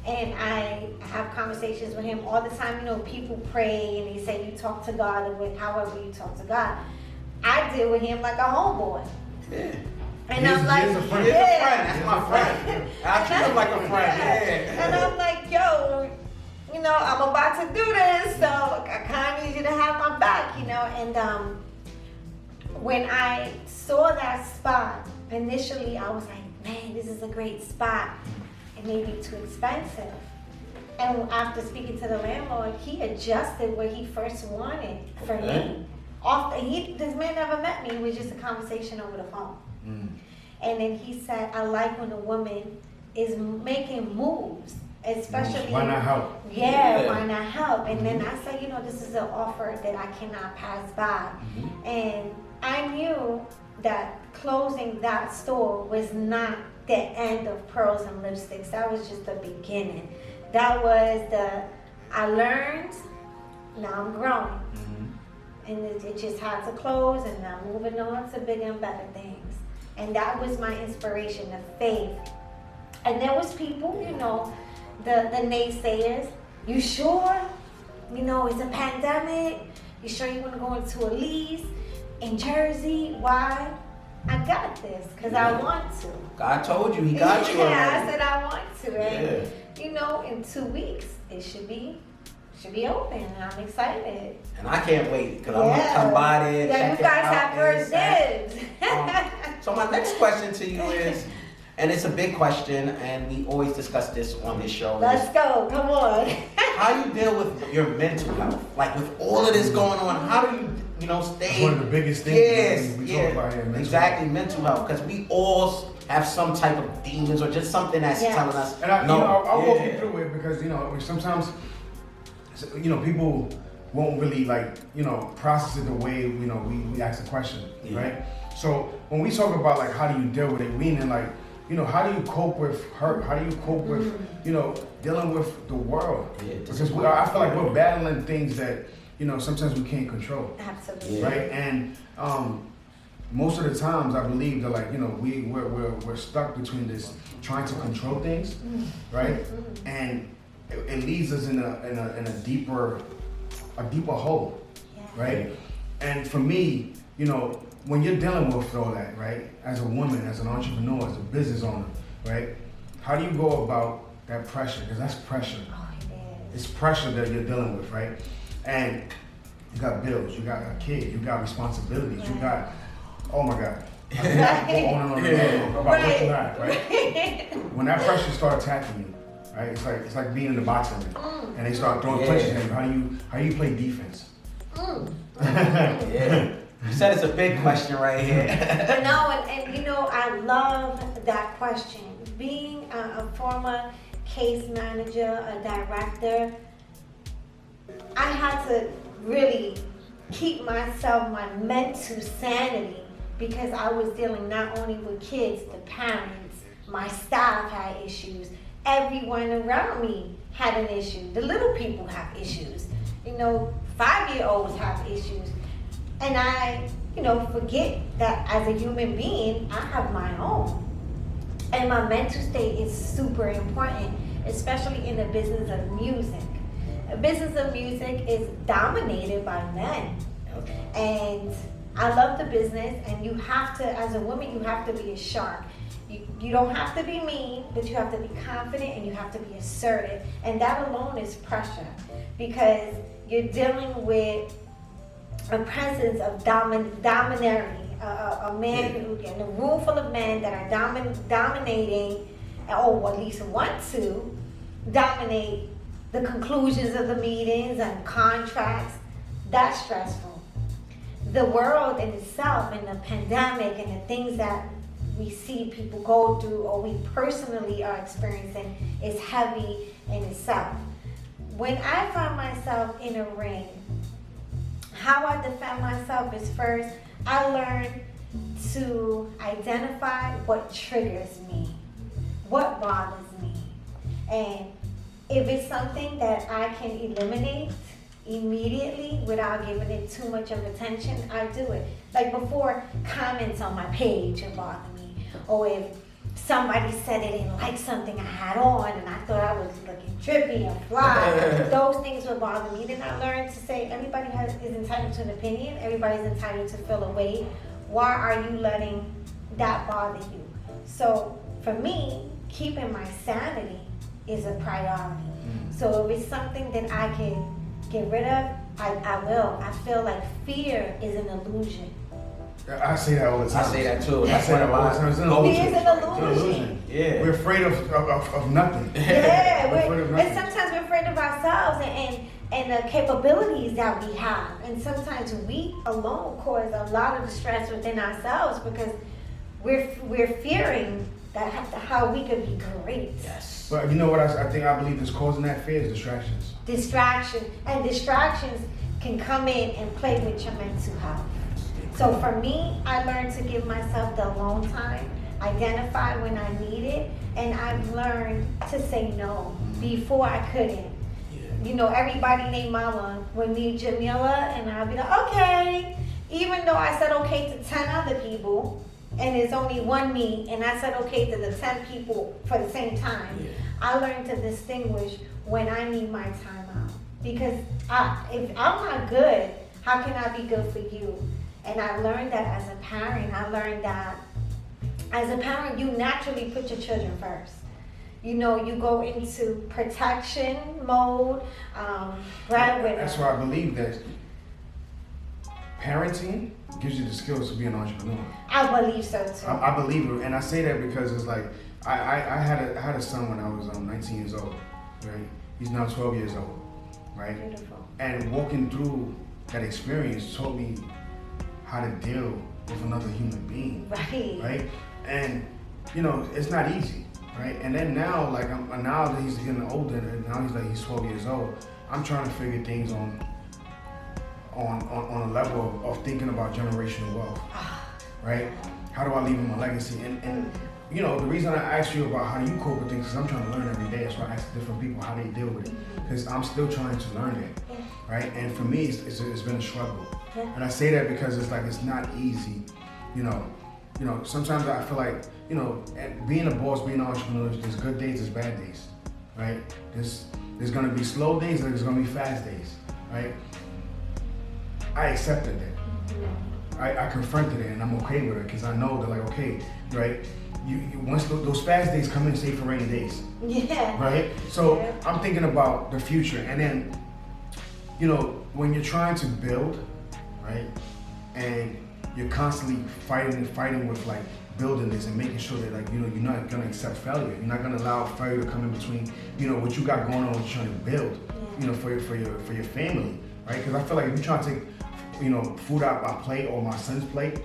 And I have conversations with him all the time. People pray and they say you talk to God or however you talk to God. I deal with him like a homeboy. Yeah. And I'm like, he's a friend. yeah. That's my friend. I treat him like a friend. Yeah. And I'm like, yo, I'm about to do this, so I kind of need you to have my back, And when I saw that spot, initially I was like, man, this is a great spot. It may be too expensive. And after speaking to the landlord, he adjusted what he first wanted for me. This man never met me. It was just a conversation over the phone. And then he said, I like when a woman is making moves, especially. Why not help? Yeah, why not help? And then I said, this is an offer that I cannot pass by. And I knew that closing that store was not the end of Pearls and Lipsticks. That was just the beginning. That was I learned, now I'm growing. And it just had to close, and I'm moving on to bigger and better things. And that was my inspiration, the faith. And there was people, the naysayers. You sure? It's a pandemic. You sure you want to go into a lease in Jersey? Why? I got this, because I want to. God told you, he got you already. Yeah, I said I want to. And, in 2 weeks, it should be open, and I'm excited. And I can't wait, because I'm going to come by there, Yeah, check you guys it out. have first dibs. So my next question to you is, and it's a big question, and we always discuss this on this show. Let's go, come on. How you deal with your mental health? Like with all of this going on, how do you, stay? That's one of the biggest things Yes, we talk about here. Exactly, mental health. Because we all have some type of demons or just something that's telling us, And I'll walk you through it, because, sometimes, people won't really process it the way, we ask the question, right? So when we talk about how do you deal with it, meaning how do you cope with hurt? How do you cope with, dealing with the world? Yeah, because I feel like we're battling things that, sometimes we can't control. Absolutely. Right? And most of the times I believe that we're stuck between this trying to control things, right? And it leaves us in a deeper hole, right? And for me, when you're dealing with all that, right, as a woman, as an entrepreneur, as a business owner, right, how do you go about that pressure? Because that's pressure. Oh, it is. It's pressure that you're dealing with, right? And you got bills, you got a kid, you got responsibilities, you got, oh my God. I mean, I can go on and on and on about what you got, right? When that pressure starts attacking you, right? It's like being in the boxing ring, and they start throwing punches at you. How do you play defense? Yeah. You said it's a big question right here. But no, and you know, I love that question. Being a former case manager, a director, I had to really keep myself, my mental sanity, because I was dealing not only with kids, the parents, my staff had issues, everyone around me had an issue. The little people have issues. You know, 5-year-olds have issues. And I, you know, forget that as a human being, I have my own. And my mental state is super important, especially in the business of music. The business of music is dominated by men. And I love the business, and you have to, as a woman, you have to be a shark. You don't have to be mean, but you have to be confident and you have to be assertive. And that alone is pressure, because you're dealing with a presence of domineering, a man who, in a room full of men that are dominating, or at least want to dominate the conclusions of the meetings and contracts. That's stressful. The world in itself, and the pandemic and the things that we see people go through or we personally are experiencing is heavy in itself. When I find myself in a ring, how I defend myself is, first, I learn to identify what triggers me, what bothers me. And if it's something that I can eliminate immediately without giving it too much of attention, I do it. Like before, comments on my page would bother me. Or if somebody said they didn't like something I had on and I thought I was looking trippy and fly, those things would bother me. Then I learned to say everybody is entitled to an opinion. Everybody's entitled to feel a way. Why are you letting that bother you? So for me, keeping my sanity is a priority. So if it's something that I can get rid of, I will. I feel like fear is an illusion. I say that all the time. I say that too. I That's say one that of all the time. my. It's an illusion. Fear is an It's an illusion. Yeah. We're afraid of nothing. Yeah, We're afraid of nothing. and sometimes we're afraid of ourselves and the capabilities that we have. And sometimes we alone cause a lot of the stress within ourselves because we're fearing that how we could be great. Yes. But you know what I believe is causing that fear is distractions. Distractions can come in and play with your mental health. So for me, I learned to give myself the alone time, identify when I need it, and I've learned to say no. Before I couldn't. You know, everybody named Mama would need Jamila, and I'd be like, okay. Even though I said okay to 10 other people, and it's only one me, and I said okay to the 10 people for the same time, I learned to distinguish when I need my time out. Because if I'm not good, how can I be good for you? And I learned that as a parent. I learned that as a parent, you naturally put your children first. You know, you go into protection mode, breadwinner. That's why I believe that parenting gives you the skills to be an entrepreneur. I believe so too. I believe it, and I say that because it's like I had a son when I was 19 years old, right? He's now 12 years old, right? Beautiful. And walking through that experience taught me how to deal with another human being, right? And you know, it's not easy, right? And then now, like now that he's getting older, and now he's 12 years old, I'm trying to figure things on a level of thinking about generational wealth, right? How do I leave him a legacy? And you know, the reason I asked you about how do you cope with things is I'm trying to learn every day. That's why I ask different people how they deal with it, because I'm still trying to learn it, right? And for me, it's been a struggle. And I say that because it's like it's not easy, you know. Sometimes I feel like, you know, being a boss, being an entrepreneur, there's good days, there's bad days, right? There's gonna be slow days and there's gonna be fast days, right? I accepted that. I confronted it and I'm okay with it because I know that like, okay, right, you once those fast days come in, save for rainy days. Yeah. Right? So Yeah. I'm thinking about the future, and then, you know, when you're trying to build, right, and you're constantly fighting with like building this and making sure that like, you know, you're not gonna accept failure. You're not gonna allow failure to come in between, you know, what you got going on, what you're trying to build, you know, for your family, right? Because I feel like if you're trying to take, you know, food out my plate or my son's plate,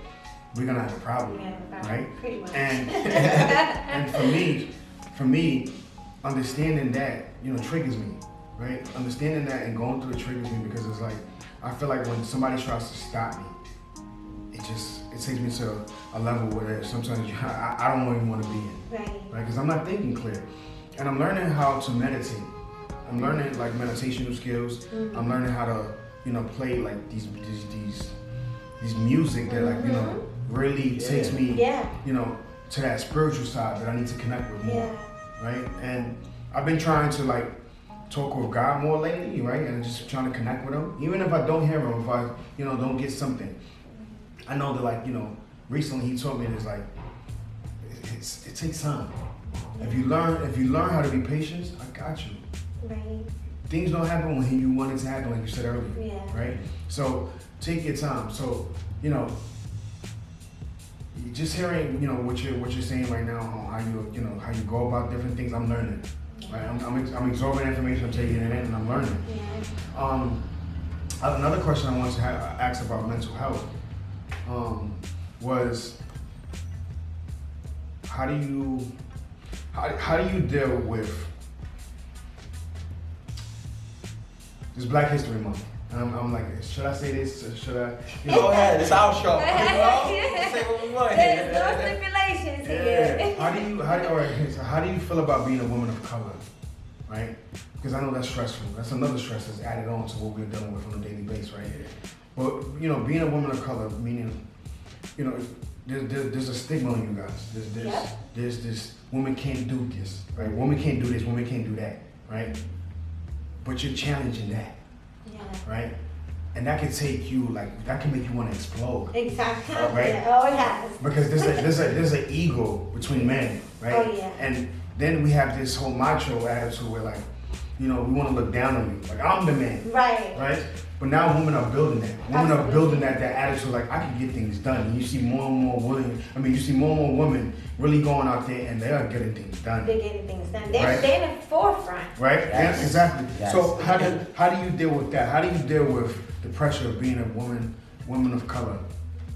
we're gonna have a problem, right? Pretty much. And for me, understanding that, you know, triggers me, right? Understanding that and going through it triggers me because it's like, I feel like when somebody tries to stop me, it takes me to a level where sometimes I don't even want to be in, Right. Because I'm not thinking clear. And I'm learning how to meditate. I'm learning like meditational skills. I'm learning how to, you know, play like these music that like, you know, really takes me, you know, to that spiritual side that I need to connect with more, right? And I've been trying to like talk with God more lately, right? And just trying to connect with Him, even if I don't hear Him, if I, you know, don't get something. I know that like, you know, recently He told me it's like it takes time. If you learn how to be patient, I got you. Right. Things don't happen when you want it to happen, like you said earlier. Yeah. Right? So take your time. So, you know, just hearing, you know, what you're saying right now on how you go about different things, I'm learning. Right? I'm absorbing information, I'm taking it in, and I'm learning. Yeah. Another question I wanted to ask about mental health was how do you deal with this Black History Month? And I'm like, should I say this? Should I? You know, Go ahead, it's our show. Say what we want. There's no stipulations here. Yeah. How do you feel about being a woman of color, right? Because I know that's stressful. That's another stress that's added on to what we're dealing with on a daily basis, right? But you know, being a woman of color, meaning, you know, there's a stigma on you guys. There's this woman can't do this, right? Woman can't do this. Woman can't do that, right? But you're challenging that, right? And that can take you that can make you want to explode. Exactly. Right? Yeah. Oh, it has. Because there's an ego between men, right? Oh, yeah. And then we have this whole macho attitude where like, you know, we want to look down on you. Like, I'm the man. Right. Right? But now women are building that. Women are building that attitude like, I can get things done. And you see more and more women really going out there and they are getting things done. They're getting things done. They're in the forefront. Right? Yes. Exactly. Yes. So how do you deal with that? How do you deal with the pressure of being a woman of color?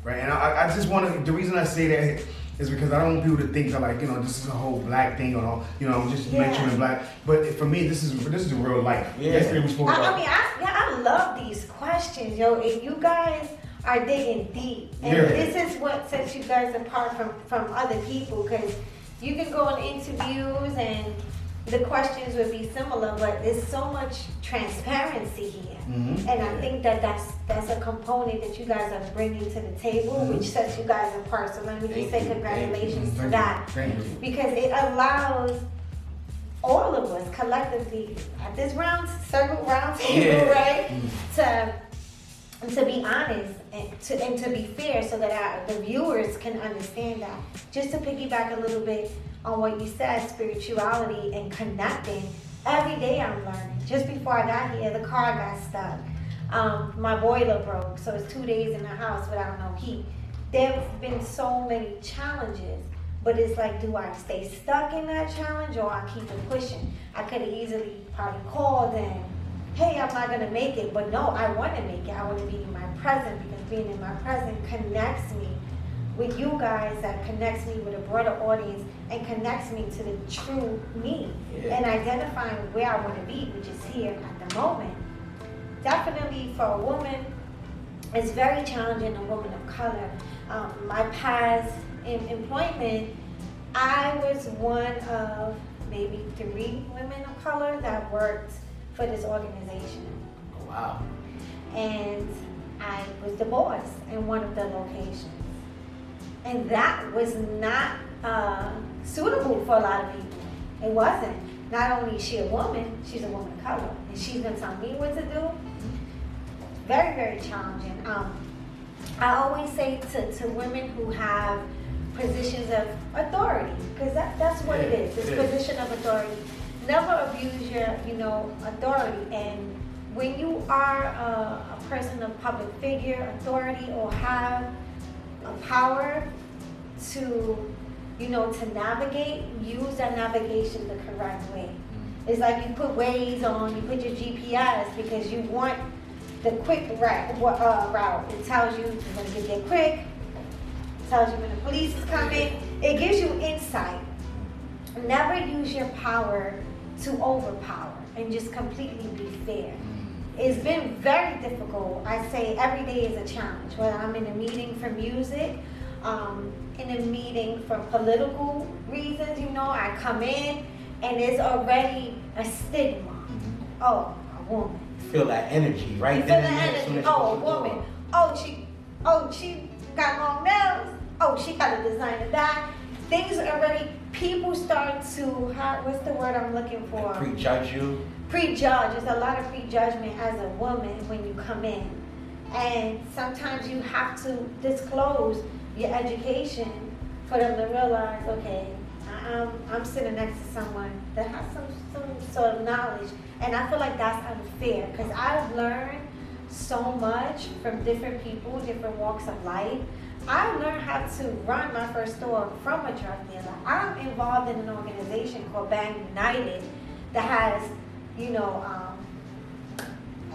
Right? And I just want to, the reason I say that is because I don't want people to think that like, you know, this is a whole black thing or, you know, I'm just mentioning black. But for me, this is real life. Yeah. Yesterday we spoke about. I mean, I love these questions, yo. And you guys are digging deep. And this is what sets you guys apart from other people. Because you can go on interviews and the questions would be similar, but there's so much transparency here. Mm-hmm. And I think that's a component that you guys are bringing to the table, which sets you guys apart. So let me just say congratulations to that. Thank you. Because it allows all of us collectively at this circle round table, right? To be honest and to be fair so that the viewers can understand that. Just to piggyback a little bit on what you said, spirituality and connecting, every day I'm learning. Just before I got here, the car got stuck. My boiler broke, so it's 2 days in the house without no heat. There have been so many challenges, but it's like, do I stay stuck in that challenge or I keep it pushing? I could have easily probably called and, hey, I'm not gonna make it, but no, I wanna make it. I wanna be in my present because being in my present connects me with you guys, that connects me with a broader audience and connects me to the true me and identifying where I wanna be, which is here at the moment. Definitely for a woman, it's very challenging, a woman of color. My past in employment, I was one of maybe 3 women of color that worked for this organization. Oh, wow. And I was the boss in one of the locations. And that was not suitable for a lot of people. It wasn't. Not only is she a woman, she's a woman of color. And she's gonna tell me what to do. Very, very challenging. I always say to women who have positions of authority, because that's what it is. It's position of authority. Never abuse your, authority. And when you are a person of public figure, authority, or have a power to, to navigate, use that navigation the correct way. It's like you put Waze on, you put your GPS because you want the quick route. It tells you when to get there quick, it tells you when the police is coming. It gives you insight. Never use your power to overpower and just completely be fair. It's been very difficult. I say every day is a challenge. Whether I'm in a meeting for music, in a meeting for political reasons, I come in and there's already a stigma. Oh, a woman. Feel that energy, right? You feel the energy. Oh, a woman. Oh, she got long nails. Oh, she got a designer that. Things already, people start to, what's the word I'm looking for? Prejudge you. Prejudge. There's a lot of prejudgment as a woman when you come in. And sometimes you have to disclose your education for them to realize, okay, I'm sitting next to someone that has some sort of knowledge. And I feel like that's unfair because I've learned so much from different people, different walks of life. I learned how to run my first store from a drug dealer. I'm involved in an organization called Bang United that has,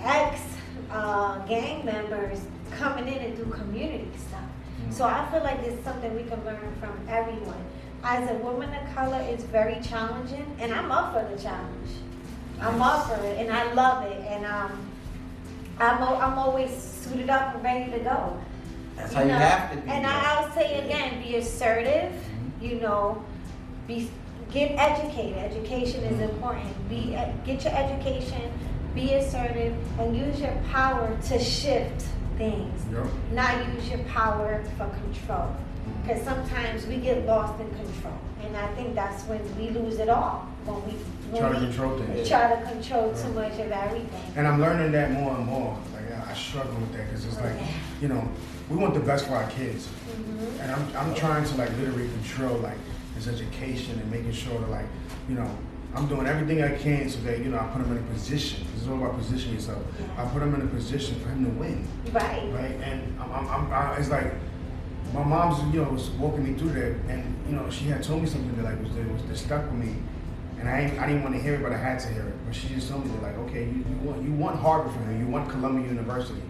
ex-gang members coming in and do community stuff. So I feel like it's something we can learn from everyone. As a woman of color, it's very challenging, and I'm up for the challenge. I'm up for it, and I love it, and I'm always suited up and ready to go. That's how you have to be. And I'll say again, be assertive. Get educated. Education is important. Get your education. Be assertive, and use your power to shift things. Yep. Not use your power for control. Because sometimes we get lost in control, and I think that's when we lose it all. When we Try to control things. Try to control too much of everything. And I'm learning that more and more. Like I struggle with that because it's like, we want the best for our kids, and I'm trying to like literally control like his education and making sure that I'm doing everything I can so that I put him in a position. This is all about positioning yourself. I put him in a position for him to win. Right. Right. And it's like my mom's was walking me through that, and she had told me something that was stuck with me. And I didn't want to hear it, but I had to hear it. But she just told me that, okay, you want Harvard for him, you want Columbia University.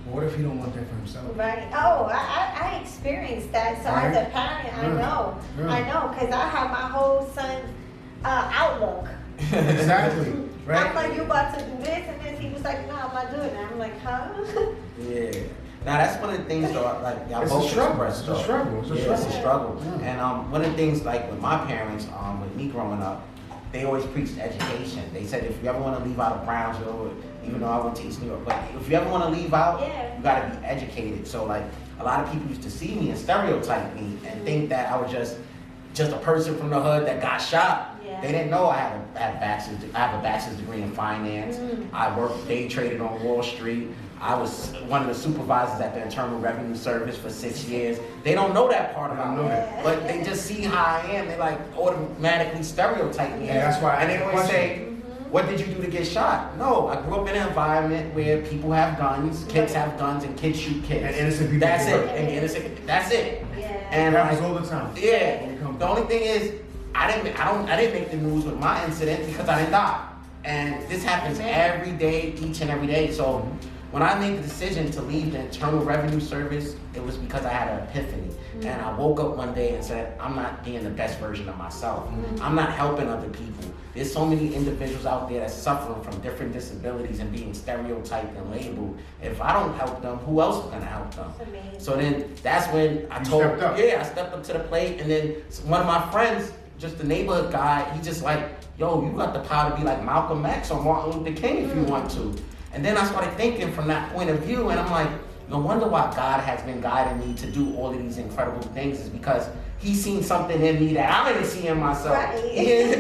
But what if he don't want that for himself? Right. Oh, I experienced that. So right? as a parent, I know. Yeah. I know, because I have my whole son's outlook. Exactly. Right. I'm like, you about to do this and this. He was like, no, I'm not doing that. I'm like, huh? Yeah. Now that's one of the things though, like y'all It's both a struggle. expressed, It's a struggle. It's a struggle. It's a struggle. Yeah. And one of the things like with my parents, with me growing up, they always preached education. They said if you ever want to leave out of Brownsville, even though I went to East New York, but if you ever want to leave out, you got to be educated. So like a lot of people used to see me and stereotype me and think that I was just a person from the hood that got shot. Yeah. They didn't know I have a bachelor's degree in finance. I worked day traded on Wall Street. I was one of the supervisors at the Internal Revenue Service for 6 years. They don't know that part about me, but they just see how I am. They like automatically stereotype me. And that's why. And they always say, "What did you do to get shot?" No, I grew up in an environment where people have guns, kids have guns, and kids shoot kids. And innocent people. That's it. And innocent. That's it. Yeah. And it happens all the time. Yeah. The only thing is, I didn't make the news with my incident because I didn't die. And this happens every day, each and every day. So when I made the decision to leave the Internal Revenue Service, it was because I had an epiphany. And I woke up one day and said, I'm not being the best version of myself. I'm not helping other people. There's so many individuals out there that's suffering from different disabilities and being stereotyped and labeled. If I don't help them, who else is gonna help them? So then that's when I stepped up to the plate. And then one of my friends, just the neighborhood guy, he just like, yo, you got the power to be like Malcolm X or Martin Luther King if you want to. And then I started thinking from that point of view, and I'm like, no wonder why God has been guiding me to do all of these incredible things is because He's seen something in me that I didn't see in myself. Right.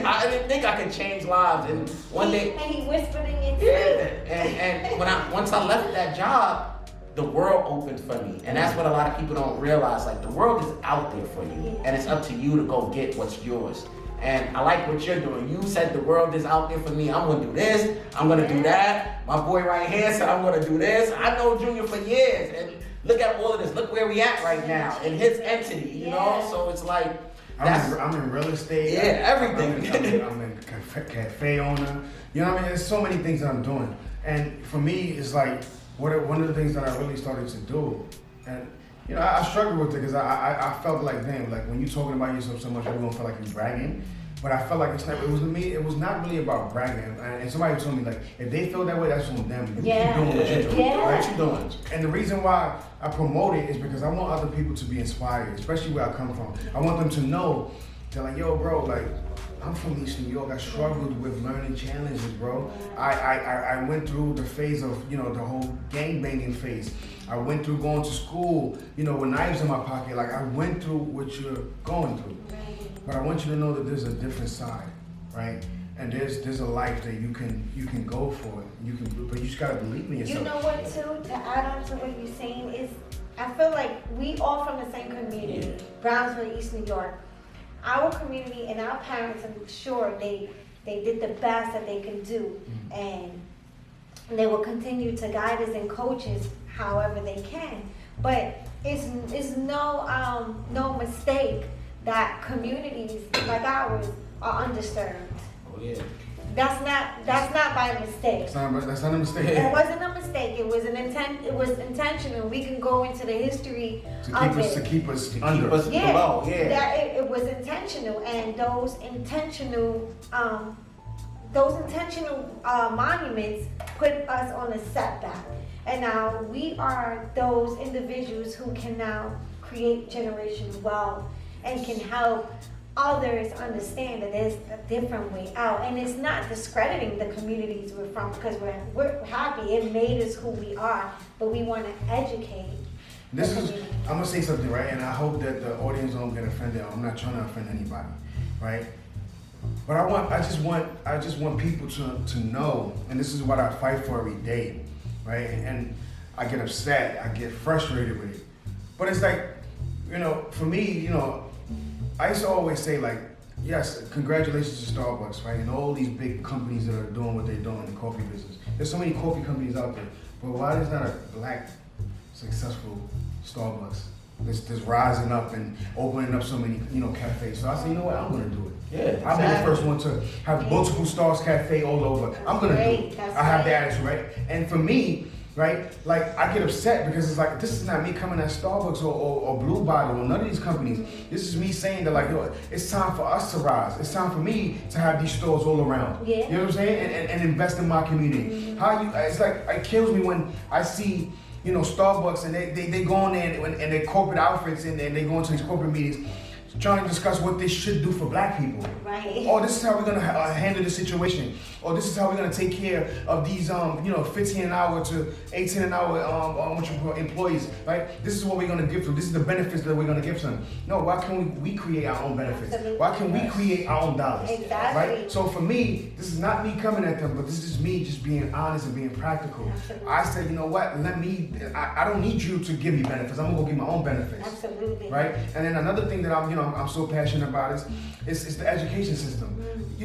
I didn't think I could change lives, and one day. And He whispered in your ear. Yeah, and once I left that job, the world opened for me. And that's what a lot of people don't realize. Like, the world is out there for you. And it's up to you to go get what's yours. And I like what you're doing. You said the world is out there for me. I'm gonna do this. I'm gonna do that. My boy right here said I'm gonna do this. I know Junior for years, and look at all of this. Look where we at right now in his entity. You know, so it's like I'm in real estate. Yeah, everything. I'm in cafe owner. You know what I mean? There's so many things that I'm doing, and for me, it's like one of the things that I really started to do, and. You know, I struggled with it because I felt like, damn, like when you're talking about yourself so much, everyone feel like you're bragging. But I felt like it was not really about bragging. And somebody told me, like, if they feel that way, that's on them. You keep doing what you're doing. Right? What you doing. And the reason why I promote it is because I want other people to be inspired, especially where I come from. I want them to know, they're like, yo, bro, like, I'm from East New York. I struggled with learning challenges, bro. I went through the phase of, you know, the whole gangbanging phase. I went through going to school, you know, with knives in my pocket. Like, I went through what you're going through. But I want you to know that there's a different side, right? And there's a life that you can go for it. But you just gotta believe in yourself. You know what, too? To add on to what you're saying is, I feel like we all from the same community, Brownsville, East New York. Our community and our parents, I'm sure they did the best that they could do, and they will continue to guide us and coach us however they can. But it's no mistake that communities like ours are undisturbed. Oh yeah. That's not by mistake. That's not a mistake. It wasn't a mistake. It was it was intentional. We can go into the history to keep us under. Below. Yeah. That it was intentional, and those intentional monuments put us on a setback. And now we are those individuals who can now create generational wealth and can help others understand that there's a different way out. And it's not discrediting the communities we're from, because we're happy. It made us who we are, but we want to educate. I'm gonna say something, right? And I hope that the audience don't get offended. I'm not trying to offend anybody, right? But I just want people to know, and this is what I fight for every day, right? And I get upset, I get frustrated with it. But it's like, you know, for me, you know, I used to always say, like, yes, congratulations to Starbucks, right? And all these big companies that are doing what they're doing in the coffee business. There's so many coffee companies out there, but why is not a black successful Starbucks that's rising up and opening up so many, you know, cafes? So I said, you know what, I'm gonna do it. Yeah, exactly. I'll be the first one to have multiple stars cafe all over. I'm gonna do it. I have the attitude, right? And for me, right, like, I get upset because it's like, this is not me coming at Starbucks or Blue Bottle or none of these companies. This is me saying that, like, yo, it's time for us to rise. It's time for me to have these stores all around. Yeah. You know what I'm saying? And invest in my community. It's like, it kills me when I see, you know, Starbucks and they go in there and their corporate outfits and they go into these corporate meetings trying to discuss what they should do for black people. Right. Or this is how we're gonna handle the situation. Or this is how we're gonna take care of these, you know, 15 an hour to 18 an hour employees, right? This is what we're gonna give them. This is the benefits that we're gonna give them. No, why can't we create our own benefits? Absolutely. Why can't we create our own dollars? Exactly. Right? So for me, this is not me coming at them, but this is me just being honest and being practical. Absolutely. I said, you know what? I don't need you to give me benefits. I'm gonna go get my own benefits. Absolutely. Right? And then another thing that I'm so passionate about is the education system.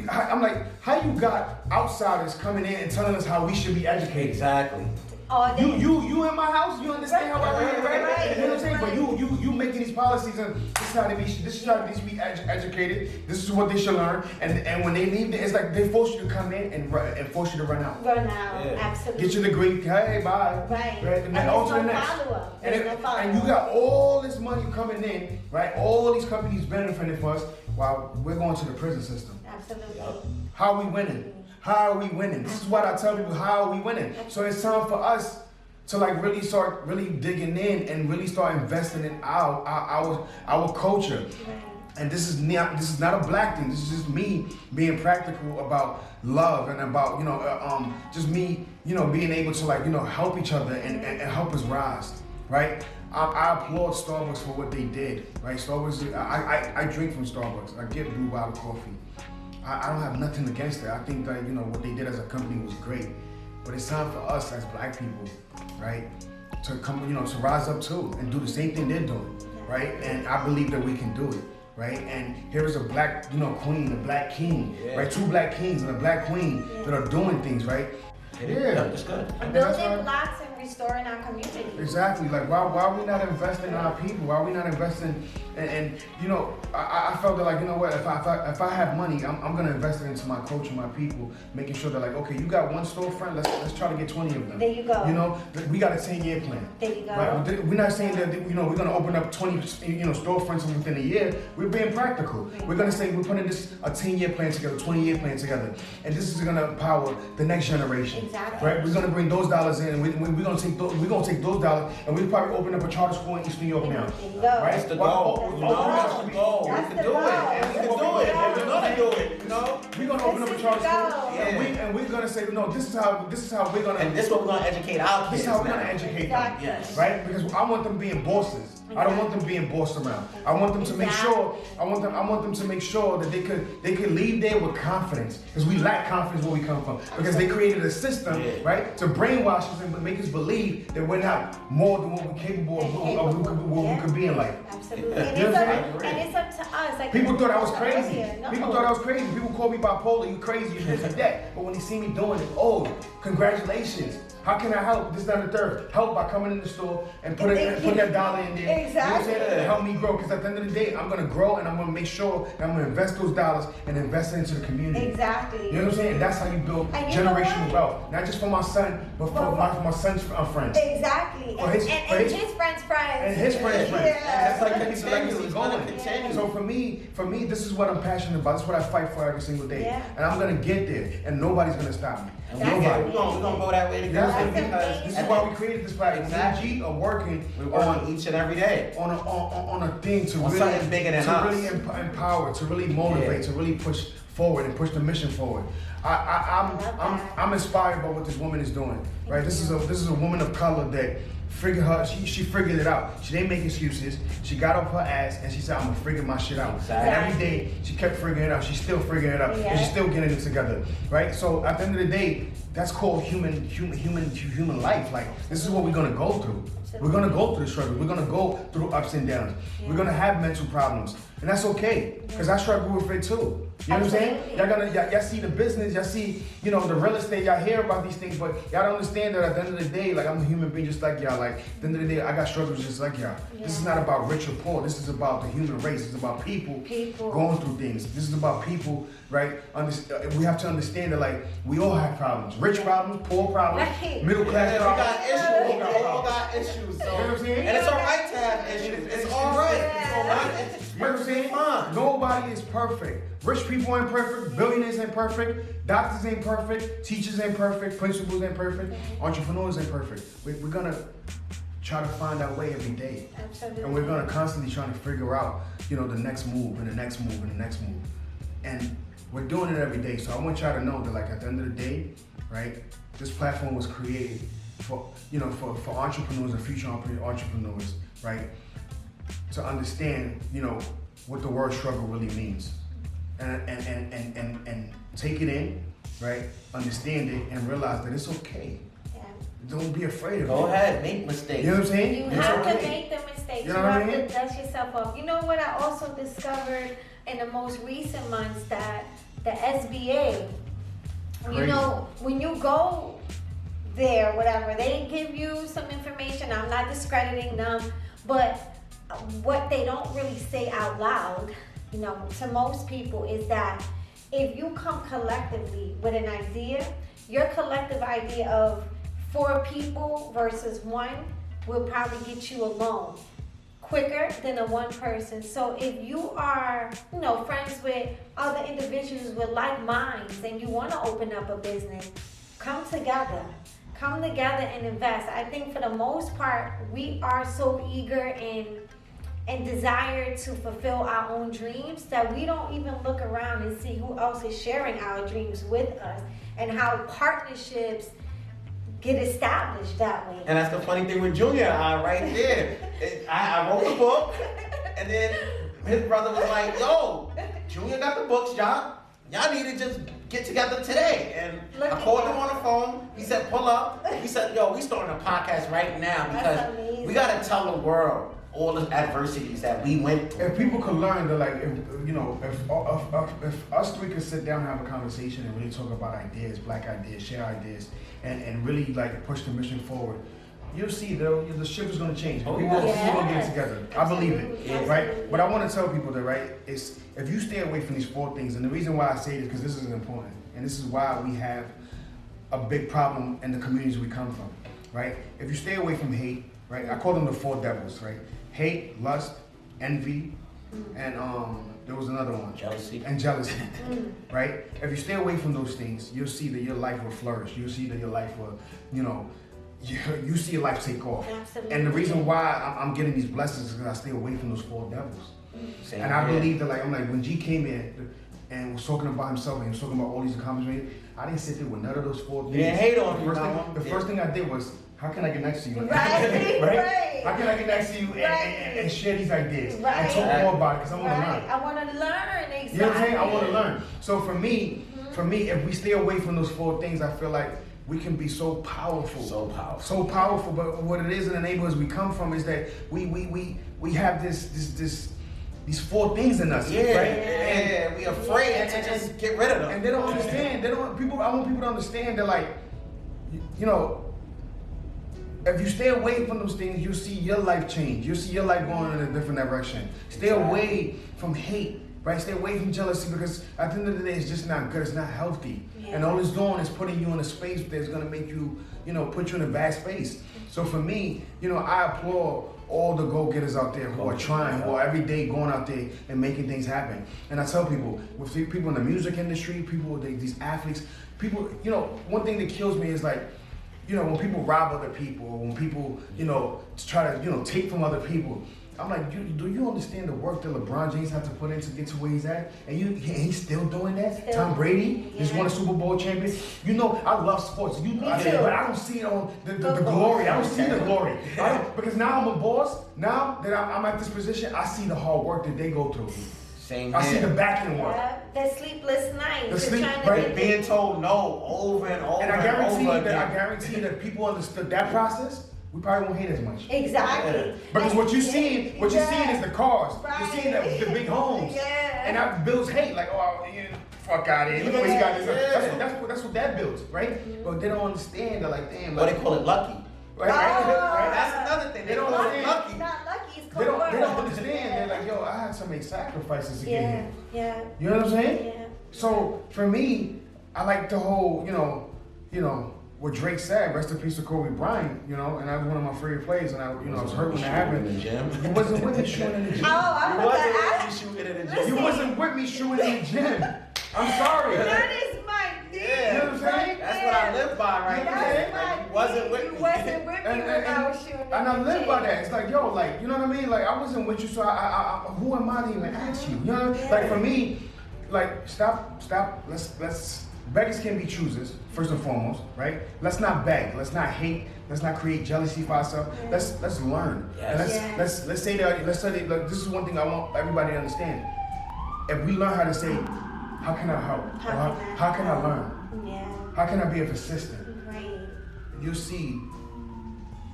I'm like, how you got outsiders coming in and telling us how we should be educated? Exactly. You in my house, you understand how I live, right? You know what I'm saying? Right. But you making these policies and this is how they be educated. This is what they should learn. And when they leave, it's like they force you to come in and force you to run out. Run out, Yeah. absolutely. Get your degree, hey, bye. Right. And then on to the next. follow-up. And you got all this money coming in, right? All these companies benefiting from us while we're going to the prison system. Absolutely. How are we winning? How are we winning? This is what I tell people, how are we winning? So it's time for us to, like, really start digging in and really start investing in our culture. And this is not a black thing. This is just me being practical about love and about, you know, just me, you know, being able to, like, you know, help each other and help us rise, right? I applaud Starbucks for what they did, right? Starbucks, I drink from Starbucks. I get Blue Bottle coffee. I don't have nothing against it. I think that, you know, what they did as a company was great. But it's time for us as black people, right, to come, to rise up too and do the same thing they're doing, right? And I believe that we can do it, right? And here is a black, queen, a black king, right? Two black kings and a black queen that are doing things, right? Yeah, that's good. Building blocks and restoring our community. Exactly. Like, why are we not investing in our people? Why are we not investing? And I felt that, like, you know what? If I have money, I'm gonna invest it into my coach and my people, making sure that, like, okay, you got one storefront, let's try to get 20 of them. There you go. We got a 10-year plan. There you go. Right? We're not saying that we're gonna open up 20 storefronts within a year. We're being practical. We're gonna say we're putting a 10-year plan together, 20-year plan together, and this is gonna empower the next generation. Exactly. Right? We're gonna bring those dollars in, and we're gonna take those dollars, and we'll probably open up a charter school in East New York now. There you go. Right? That's the goal. We We can do it. And we can do it. And we're gonna do it. We're gonna open up a charter school, Yeah. and we're gonna say, no, this is how we're gonna. And this is what we're gonna educate our kids. This is how we're now. gonna educate Exactly. them, Yes. right? Because I want them being bosses. I don't want them being bossed around. I want them to make sure. I want them to make sure that they could leave there with confidence, because we lack confidence where we come from. Because they created a system, right, to brainwash us and make us believe that we're not more than what we're capable of, what we could be in life. Absolutely. You know what I'm And it's up to us. Like People thought I was crazy. No. People thought I was crazy. People called me bipolar. You crazy? You this and that. But when they see me doing it, oh, congratulations. How can I help? This, that, and the third. Help by coming in the store and put that dollar in there. Exactly. You know what I'm saying? And help me grow. Because at the end of the day, I'm gonna grow and I'm gonna make sure that I'm gonna invest those dollars and invest it into the community. Exactly. You know what I'm saying? And that's how you build And you know generational what? wealth. Not just for my son, but for my son's friends. Exactly. For his- and for his- his friends' friends. And his friends. Yeah. That's like It's continuously going. So for me, this is what I'm passionate about. This is what I fight for every single day. Yeah. And I'm gonna get there, and nobody's gonna stop me. And That's we're amazing. gonna go that way together That's because This is why we created this platform. Exactly. Me and G are working we work on each and every day. on a thing to On really something bigger than us. really empower, to really motivate, Yeah. to really push forward and push the mission forward. I'm inspired by what this woman is doing. Right? This is a woman of color that she figured it out. She didn't make excuses. She got off her ass and she said, I'm gonna figure my shit out. Exactly. And every day she kept figuring it out. She's still figuring it out. Yeah. And she's still getting it together. Right? So at the end of the day, that's called human life. Like, this is what we're gonna go through. We're gonna go through the struggle. We're gonna go through ups and downs. Yeah. We're gonna have mental problems. And that's okay. Because I struggle with it too. You know what I'm saying? Y'all see the business, y'all see, the real estate, y'all hear about these things, but y'all don't understand that at the end of the day, like, I'm a human being just like y'all. Like, at the end of the day, I got struggles just like y'all. Yeah. This is not about rich or poor. This is about the human race. It's about people going through things. This is about people, right? We have to understand that, like, we all have problems. Rich problems, poor problems, Right. middle class We problems. got issues. We all got issues. So, You know what I'm saying? and it's alright to have issues. It's alright. It's alright. You know what I'm saying? Fine. Nobody is perfect. Rich people ain't perfect. Billionaires ain't perfect. Doctors ain't perfect. Teachers ain't perfect. Principals ain't perfect. Entrepreneurs ain't perfect. We're gonna try to find our way every day. Absolutely. And we're gonna constantly try to figure out, the next move and the next move and the next move. And we're doing it every day. So I want y'all to know that, like, at the end of the day, right, this platform was created for entrepreneurs and future entrepreneurs, right, to understand, what the word struggle really means. And take it in, right, understand it, and realize that it's okay. Yeah. Don't be afraid of it. Go ahead, make mistakes. You know what I'm saying? You It's have to okay. make the mistakes. You know what I have mean? to dust yourself up. You know what I also discovered in the most recent months, that the SBA, Crazy. when you go there, whatever, they give you some information. I'm not discrediting them, but what they don't really say out loud, to most people, is that if you come collectively with an idea, your collective idea of 4 people versus 1 will probably get you a loan quicker than a 1 person. So if you are, friends with other individuals with like minds and you want to open up a business, come together and invest. I think for the most part, we are so eager and desire to fulfill our own dreams that we don't even look around and see who else is sharing our dreams with us, and how partnerships get established that way. And that's the funny thing with Junior and I right there. I wrote the book, and then his brother was like, yo, Junior got the books, y'all y'all need to just get together today. And Look I at called you. him on the phone. He said, pull up. He said, yo, we starting a podcast right now That's because amazing. we got to tell the world all the adversities that we went through. If people could learn that, like, if us three could sit down and have a conversation and really talk about ideas, black ideas, share ideas, and really like push the mission forward, you'll see the ship is going to change. Oh, People yeah. will get together. I believe it, Absolutely. right? But I want to tell people that, right, is if you stay away from these 4 things, and the reason why I say this because this is important, and this is why we have a big problem in the communities we come from, right? If you stay away from hate, right? I call them the 4 devils, right? Hate, lust, envy, and there was another one. Jealousy. And jealousy, right? If you stay away from those things, you'll see that your life will flourish. You'll see that your life will, you see your life take off. Absolutely. And the reason why I'm getting these blessings is because I stay away from those 4 devils. Same And I here. believe that, like, I'm like, when G came in and was talking about himself and he was talking about all these accomplishments, I didn't sit there with none of those 4 things. You didn't hate on me, The no. first thing I did was, how can I get next to you? Right, right. How can I get next to you and share these ideas Right. and talk more about it? Because I want to Right. learn. I want to learn, exactly. You know what I'm saying? I want to learn. So for me, if we stay away from those 4 things, I feel like we can be so powerful. So powerful. So powerful. But what it is in the neighborhoods we come from is that we have these 4 things in us. Yeah, right? yeah, we afraid to just get rid of them. And they don't understand. I want people to understand that, like, if you stay away from those things, you'll see your life change. You'll see your life going in a different direction. Stay away from hate, right? Stay away from jealousy, because at the end of the day, it's just not good. It's not healthy. Yeah. And all it's doing is putting you in a space that's gonna make you, put you in a bad space. So for me, I applaud all the go-getters out there who are trying, who are every day going out there and making things happen. And I tell people, with people in the music industry, these athletes, people, one thing that kills me is like, when people rob other people, when people, try to, take from other people, I'm like, do you understand the work that LeBron James had to put in to get to where he's at? And he's still doing that? Still. Tom Brady just won a Super Bowl champion. I love sports. too. But I don't see it on the glory. I don't see the glory. Because now I'm a boss. Now that I'm at this position, I see the hard work that they go through. Same I see the here. back end work. Yeah, the sleepless nights. The You're sleep- trying to right, get Being told no over and over And and, I guarantee over that again. if people understood that process, we probably won't hate as much. Exactly. Because what you're seeing is the cars. Right. You're seeing the big homes. Yeah. And that builds hate. Like, fuck out of here. Look what he got. Yeah. That's what that builds, right? But they don't understand. They're like, damn. But Like, they call it lucky. right? That's another thing. They don't call it understand. lucky. It's not lucky, it's They don't cold understand. They're like, yo, I had to make sacrifices to get Yeah, here. yeah, You know what I'm saying? yeah. So for me, I like the whole, what Drake said, rest in peace to Kobe Bryant, and that was one of my favorite plays, and I was hurt when that happened. In the gym. He wasn't with me shooting in the gym. Oh, I You was wasn't gonna really ask. shooting in the You gym. wasn't with me shooting in the gym. I'm sorry. That is my thing. Yeah. You know what I'm saying? That's what I live by right That's there. my Like, you wasn't thing. with You me. wasn't with me when I was shooting. And I live by that. It's like, yo, like, you know what I mean? Like, I wasn't with you, so I who am I to even ask you? You know? Like, for me, like, stop. Let's. Beggars can be choosers, first and foremost, right? Let's not beg. Let's not hate. Let's not create jealousy for ourselves. Let's learn. Yes. And let's say that. Like, this is one thing I want everybody to understand. If we learn how to say, how can I help? How can I learn? Yeah, How can I be of assistance? right. You see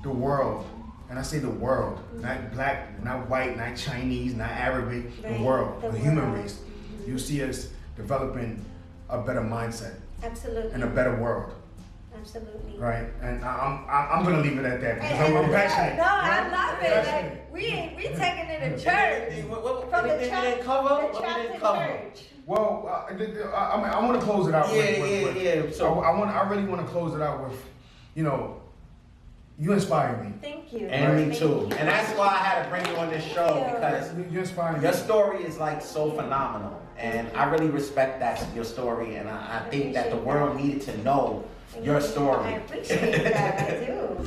the world, and I say the world, not black, not white, not Chinese, not Arabic, Right. the world, The the human world. race. You see us developing a better mindset Absolutely. and a better world, Absolutely. right? And I'm gonna leave it at that because And- I'm passionate. No, I love it. Passionate. Like, we taking it to church. From the Anything we church, didn't cover? the What we church didn't to cover? church. Well, I want to close it out. Yeah. So I really want to close it out with, you inspire me. Thank you. and me Thank too. you. And that's why I had to bring you on this show because You inspire me. your story is like so phenomenal, and I really respect your story, and I think that the world needed to know your story. I appreciate that. I do.